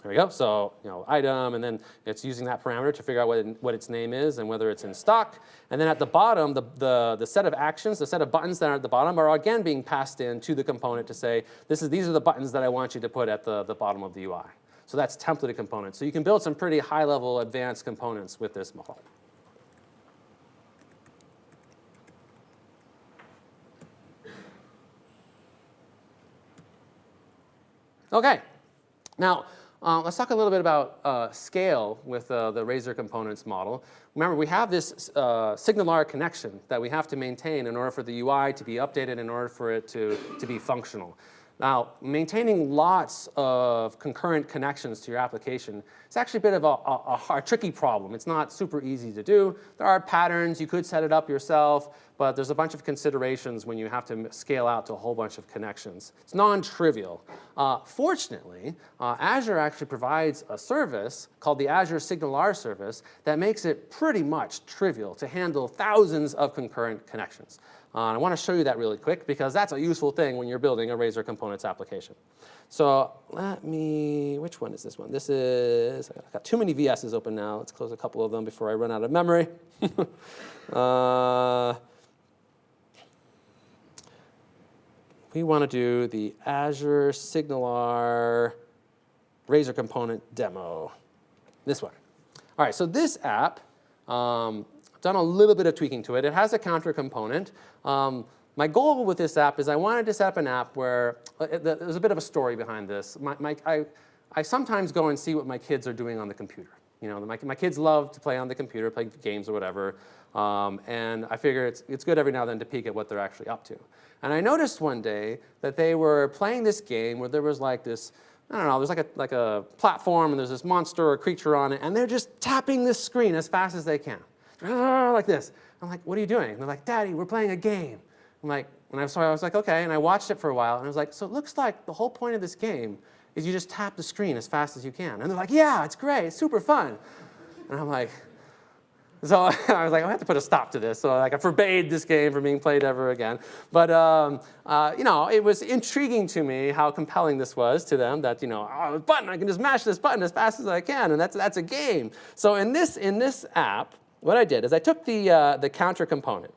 S1: There we go. So, item, and then it's using that parameter to figure out what its name is and whether it's in stock. And then at the bottom, the set of actions, the set of buttons that are at the bottom are again being passed in to the component to say, these are the buttons that I want you to put at the bottom of the UI. So that's templated components. So you can build some pretty high-level advanced components with this model. Okay. Now, let's talk a little bit about scale with the Razor Components model. Remember, we have this SignalR connection that we have to maintain in order for the UI to be updated, in order for it to be functional. Now, maintaining lots of concurrent connections to your application is actually a bit of a tricky problem. It's not super easy to do. There are patterns. You could set it up yourself, but there's a bunch of considerations when you have to scale out to a whole bunch of connections. It's non-trivial. Fortunately, Azure actually provides a service called the Azure SignalR service that makes it pretty much trivial to handle thousands of concurrent connections. I want to show you that really quick because that's a useful thing when you're building a Razor Components application. So which one is this one? This is, I've got too many VSs open now. Let's close a couple of them before I run out of memory. We want to do the Azure SignalR Razor Component demo. This one. All right, so this app, done a little bit of tweaking to it. It has a counter component. My goal with this app is I wanted to set up an app where there's a bit of a story behind this. I sometimes go and see what my kids are doing on the computer. My kids love to play on the computer, play games or whatever, and I figure it's good every now and then to peek at what they're actually up to. And I noticed one day that they were playing this game where there was like this, I don't know, there's like a platform and there's this monster or creature on it, and they're just tapping this screen as fast as they can. Like this. I'm like, what are you doing? And they're like, Daddy, we're playing a game. I'm like, so I was like, okay, and I watched it for a while, and I was like, so it looks like the whole point of this game is you just tap the screen as fast as you can. And they're like, yeah, it's great, it's super fun. And I'm like, so I was like, I have to put a stop to this. So I forbade this game from being played ever again. But it was intriguing to me how compelling this was to them. That oh, button, I can just mash this button as fast as I can, and that's a game. So in this app, what I did is I took the counter component.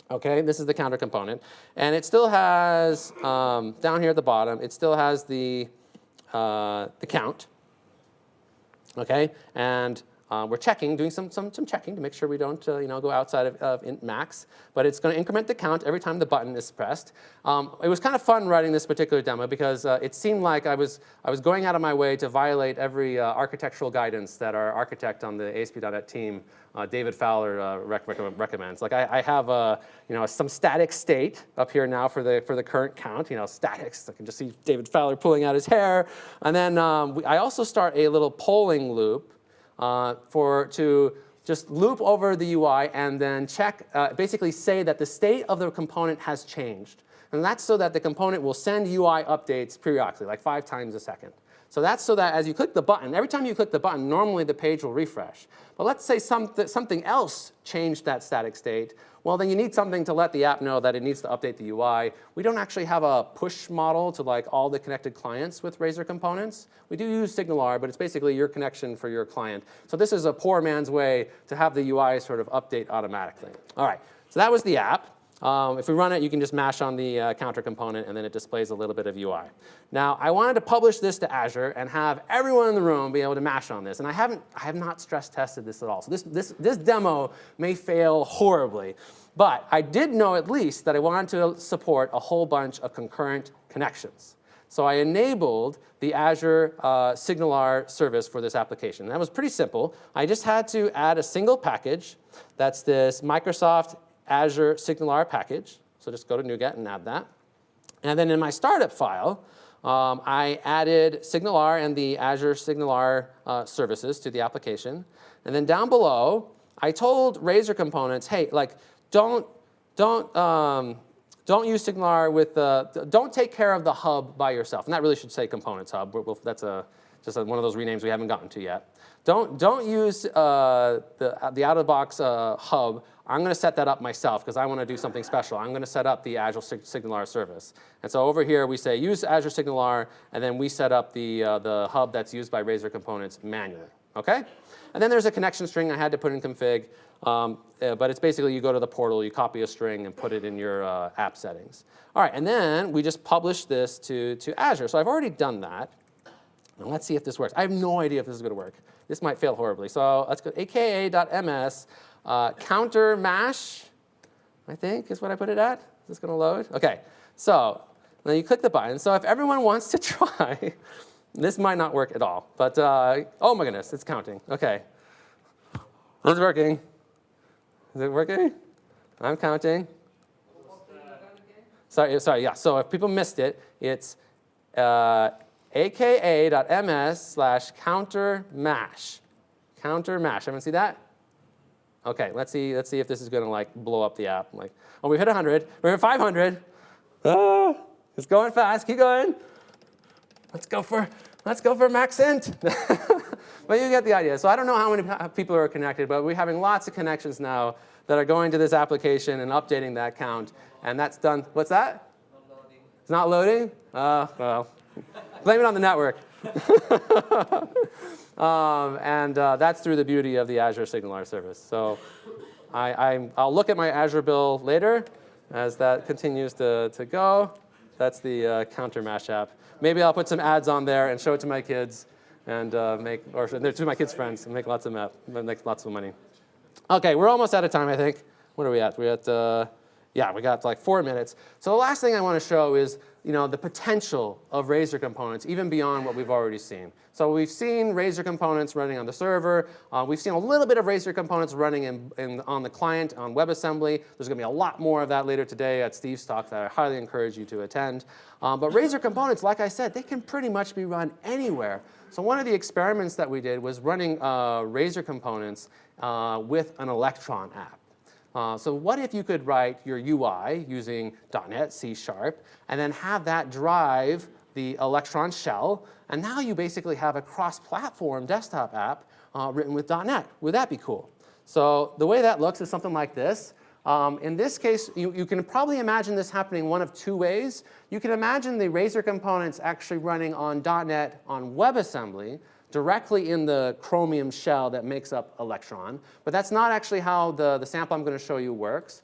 S1: Okay, this is the counter component, and it still has down here at the bottom. It still has the count. Okay, and we're checking, doing some checking to make sure we don't go outside of int max. But it's going to increment the count every time the button is pressed. It was kind of fun writing this particular demo because it seemed like I was going out of my way to violate every architectural guidance that our architect on the ASP.NET team, David Fowler, recommends. Like I have some static state up here now for the current count. Statics. I can just see David Fowler pulling out his hair. And then I also start a little polling loop to just loop over the UI and then check, basically say that the state of the component has changed. And that's so that the component will send UI updates periodically, like 5 times a second. So that's so that as you click the button, every time you click the button, normally the page will refresh. But let's say something else changed that static state. Well, then you need something to let the app know that it needs to update the UI. We don't actually have a push model to like all the connected clients with Razor Components. We do use SignalR, but it's basically your connection for your client. So this is a poor man's way to have the UI sort of update automatically. All right, so that was the app. If we run it, you can just mash on the counter component, and then it displays a little bit of UI. Now, I wanted to publish this to Azure and have everyone in the room be able to mash on this. And I have not stress tested this at all. So this demo may fail horribly. But I did know at least that I wanted to support a whole bunch of concurrent connections. So I enabled the Azure SignalR service for this application. That was pretty simple. I just had to add a single package. That's this Microsoft Azure SignalR package. So just go to NuGet and add that. And then in my startup file, I added SignalR and the Azure SignalR services to the application. And then down below, I told Razor Components, hey, like, don't use SignalR with don't take care of the hub by yourself. And that really should say Components Hub. That's just one of those renames we haven't gotten to yet. Don't use the out-of-the-box hub. I'm going to set that up myself because I want to do something special. I'm going to set up the Azure SignalR service. And so over here we say use Azure SignalR, and then we set up the hub that's used by Razor Components manually. Okay? And then there's a connection string I had to put in config. But it's basically you go to the portal, you copy a string, and put it in your app settings. All right, and then we just publish this to Azure. So I've already done that. Now let's see if this works. I have no idea if this is going to work. This might fail horribly. So let's go aka.ms counter mash, I think is what I put it at. Is this going to load? OK, so then you click the button. So if everyone wants to try, this might not work at all. But oh my goodness, it's counting. OK, it's working. Is it working? I'm counting. Sorry, yeah. So if people missed it, it's aka.ms/counter mash. Counter mash. Everyone see that? OK, let's see if this is going to like blow up the app. Like, oh, we hit 100. We're at 500. Ah, it's going fast. Keep going. Let's go for max int. But you get the idea. So I don't know how many people are connected, but we're having lots of connections now that are going to this application and updating that count. And that's done. What's that? Not loading. It's not loading? Well, blame it on the network. That's through the beauty of the Azure SignalR service. So I'll look at my Azure bill later as that continues to go. That's the counter mash app. Maybe I'll put some ads on there and show it to my kids and to my kids' friends and make lots of money. OK, we're almost out of time, I think. What are we at? We're at, yeah, we got like 4 minutes. So the last thing I want to show is the potential of Razor Components, even beyond what we've already seen. So we've seen Razor Components running on the server. We've seen a little bit of Razor Components running on the client on WebAssembly. There's going to be a lot more of that later today at Steve's talk that I highly encourage you to attend. But Razor Components, like I said, they can pretty much be run anywhere. So one of the experiments that we did was running Razor Components with an Electron app. So what if you could write your UI using .NET, C#, and then have that drive the Electron shell, and now you basically have a cross-platform desktop app written with .NET. Would that be cool? So the way that looks is something like this. In this case, you can probably imagine this happening one of two ways. You can imagine the Razor Components actually running on .NET on WebAssembly, directly in the Chromium shell that makes up Electron. But that's not actually how the sample I'm going to show you works.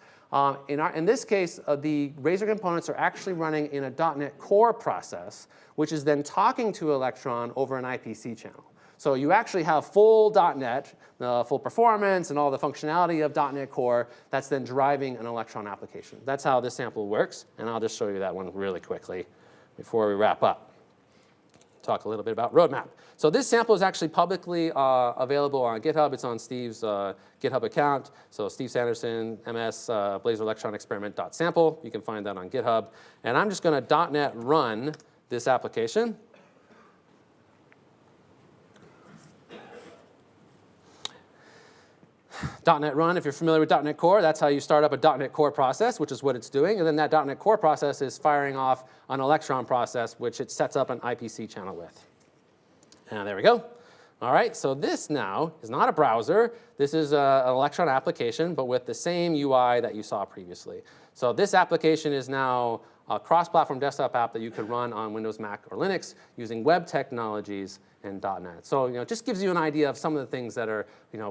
S1: In this case, the Razor Components are actually running in a .NET Core process, which is then talking to Electron over an IPC channel. So you actually have full .NET, full performance, and all the functionality of .NET Core that's then driving an Electron application. That's how this sample works, and I'll just show you that one really quickly before we wrap up. Talk a little bit about roadmap. So this sample is actually publicly available on GitHub. It's on Steve's GitHub account. So Steve Sanderson, MS, Blazor Electron Experiment.sample. You can find that on GitHub. And I'm just going to .NET run this application. .NET Run, if you're familiar with .NET Core, that's how you start up a .NET Core process, which is what it's doing. And then that .NET Core process is firing off an Electron process, which it sets up an IPC channel with. And there we go. All right, so this now is not a browser. This is an Electron application, but with the same UI that you saw previously. So this application is now a cross-platform desktop app that you could run on Windows, Mac, or Linux using web technologies and .NET. So it just gives you an idea of some of the things that are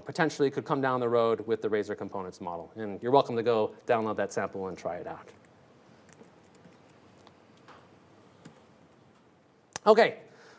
S1: potentially could come down the road with the Razor Components model. And you're welcome to go download that sample and try it out. OK,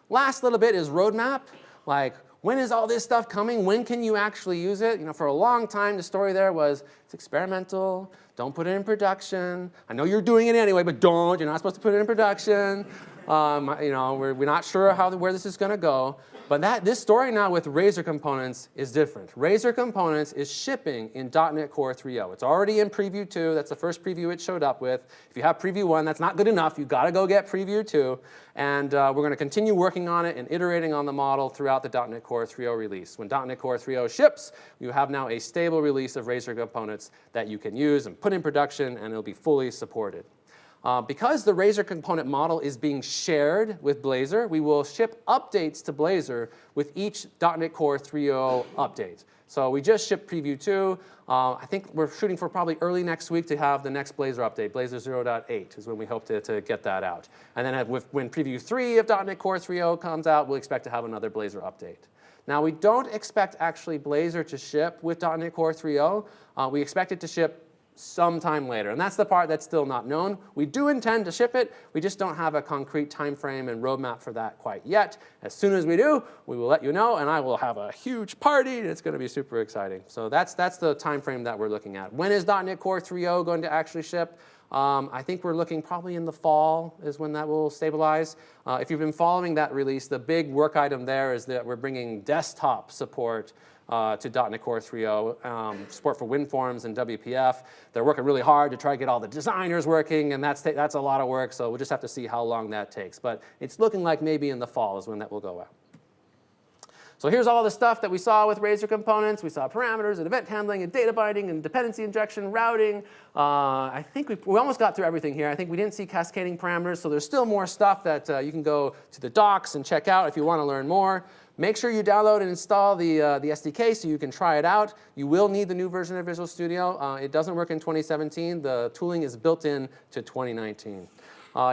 S1: last little bit is roadmap. Like, when is all this stuff coming? When can you actually use it? For a long time, the story there was it's experimental. Don't put it in production. I know you're doing it anyway, but don't. You're not supposed to put it in production. We're not sure where this is going to go. But this story now with Razor Components is different. Razor Components is shipping in .NET Core 3.0. It's already in Preview 2. That's the first preview it showed up with. If you have Preview 1, that's not good enough. You've got to go get Preview 2. And we're going to continue working on it and iterating on the model throughout the .NET Core 3.0 release. When .NET Core 3.0 ships, you have now a stable release of Razor Components that you can use and put in production, and it'll be fully supported. Because the Razor component model is being shared with Blazor, we will ship updates to Blazor with each .NET Core 3.0 update. So we just shipped Preview 2. I think we're shooting for probably early next week to have the next Blazor update. Blazor 0.8 is when we hope to get that out. And then when Preview 3 of .NET Core 3.0 comes out, we'll expect to have another Blazor update. Now, we don't expect actually Blazor to ship with .NET Core 3.0. We expect it to ship sometime later, and that's the part that's still not known. We do intend to ship it. We just don't have a concrete time frame and roadmap for that quite yet. As soon as we do, we will let you know, and I will have a huge party, and it's going to be super exciting. So that's the time frame that we're looking at. When is .NET Core 3.0 going to actually ship? I think we're looking probably in the fall is when that will stabilize. If you've been following that release, the big work item there is that we're bringing desktop support to .NET Core 3.0, support for WinForms and WPF. They're working really hard to try to get all the designers working, and that's a lot of work, so we'll just have to see how long that takes. But it's looking like maybe in the fall is when that will go out. So here's all the stuff that we saw with Razor components. We saw parameters and event handling and data binding and dependency injection, routing. I think we almost got through everything here. I think we didn't see cascading parameters, so there's still more stuff that you can go to the docs and check out if you want to learn more. Make sure you download and install the SDK so you can try it out. You will need the new version of Visual Studio. It doesn't work in 2017. The tooling is built in to 2019.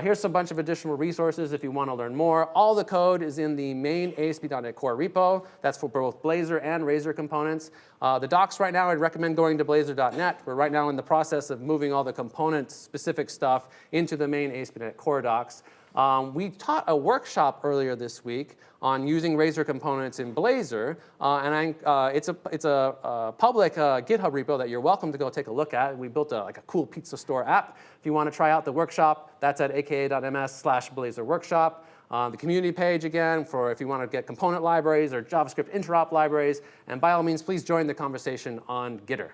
S1: Here's a bunch of additional resources if you want to learn more. All the code is in the main ASP.NET Core repo. That's for both Blazor and Razor components. The docs right now, I'd recommend going to blazor.net. We're right now in the process of moving all the component-specific stuff into the main ASP.NET Core docs. We taught a workshop earlier this week on using Razor components in Blazor, and it's a public GitHub repo that you're welcome to go take a look at. We built a cool pizza store app. If you want to try out the workshop, that's at aka.ms/Blazor workshop. The community page, again, for if you want to get component libraries or JavaScript Interop libraries. And by all means, please join the conversation on Gitter.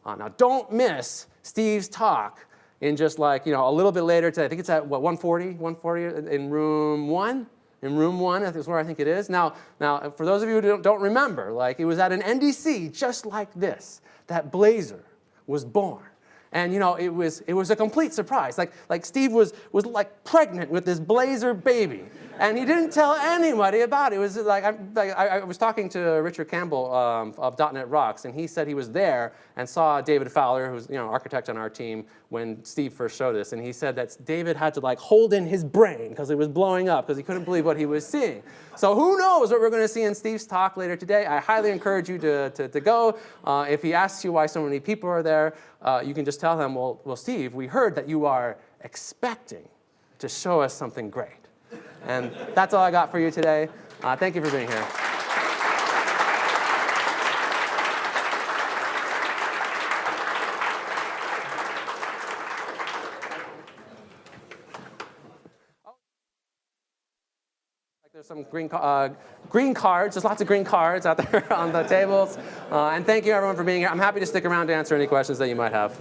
S1: Now, don't miss Steve's talk in just a little bit later today. I think it's at, 1:40 in room 1? In room 1 is where I think it is. Now, for those of you who don't remember, it was at an NDC just like this that Blazor was born. And it was a complete surprise. Like Steve was pregnant with this Blazor baby, and he didn't tell anybody about it. It was I was talking to Richard Campbell of .NET Rocks, and he said he was there and saw David Fowler, who's architect on our team, when Steve first showed us, and he said that David had to hold in his brain because it was blowing up because he couldn't believe what he was seeing. So who knows what we're going to see in Steve's talk later today? I highly encourage you to go. If he asks you why so many people are there, you can just tell him, well, Steve, we heard that you are expecting to show us something great. And that's all I got for you today. Thank you for being here. There's some green cards. There's lots of green cards out there on the tables. And thank you, everyone, for being here. I'm happy to stick around to answer any questions that you might have.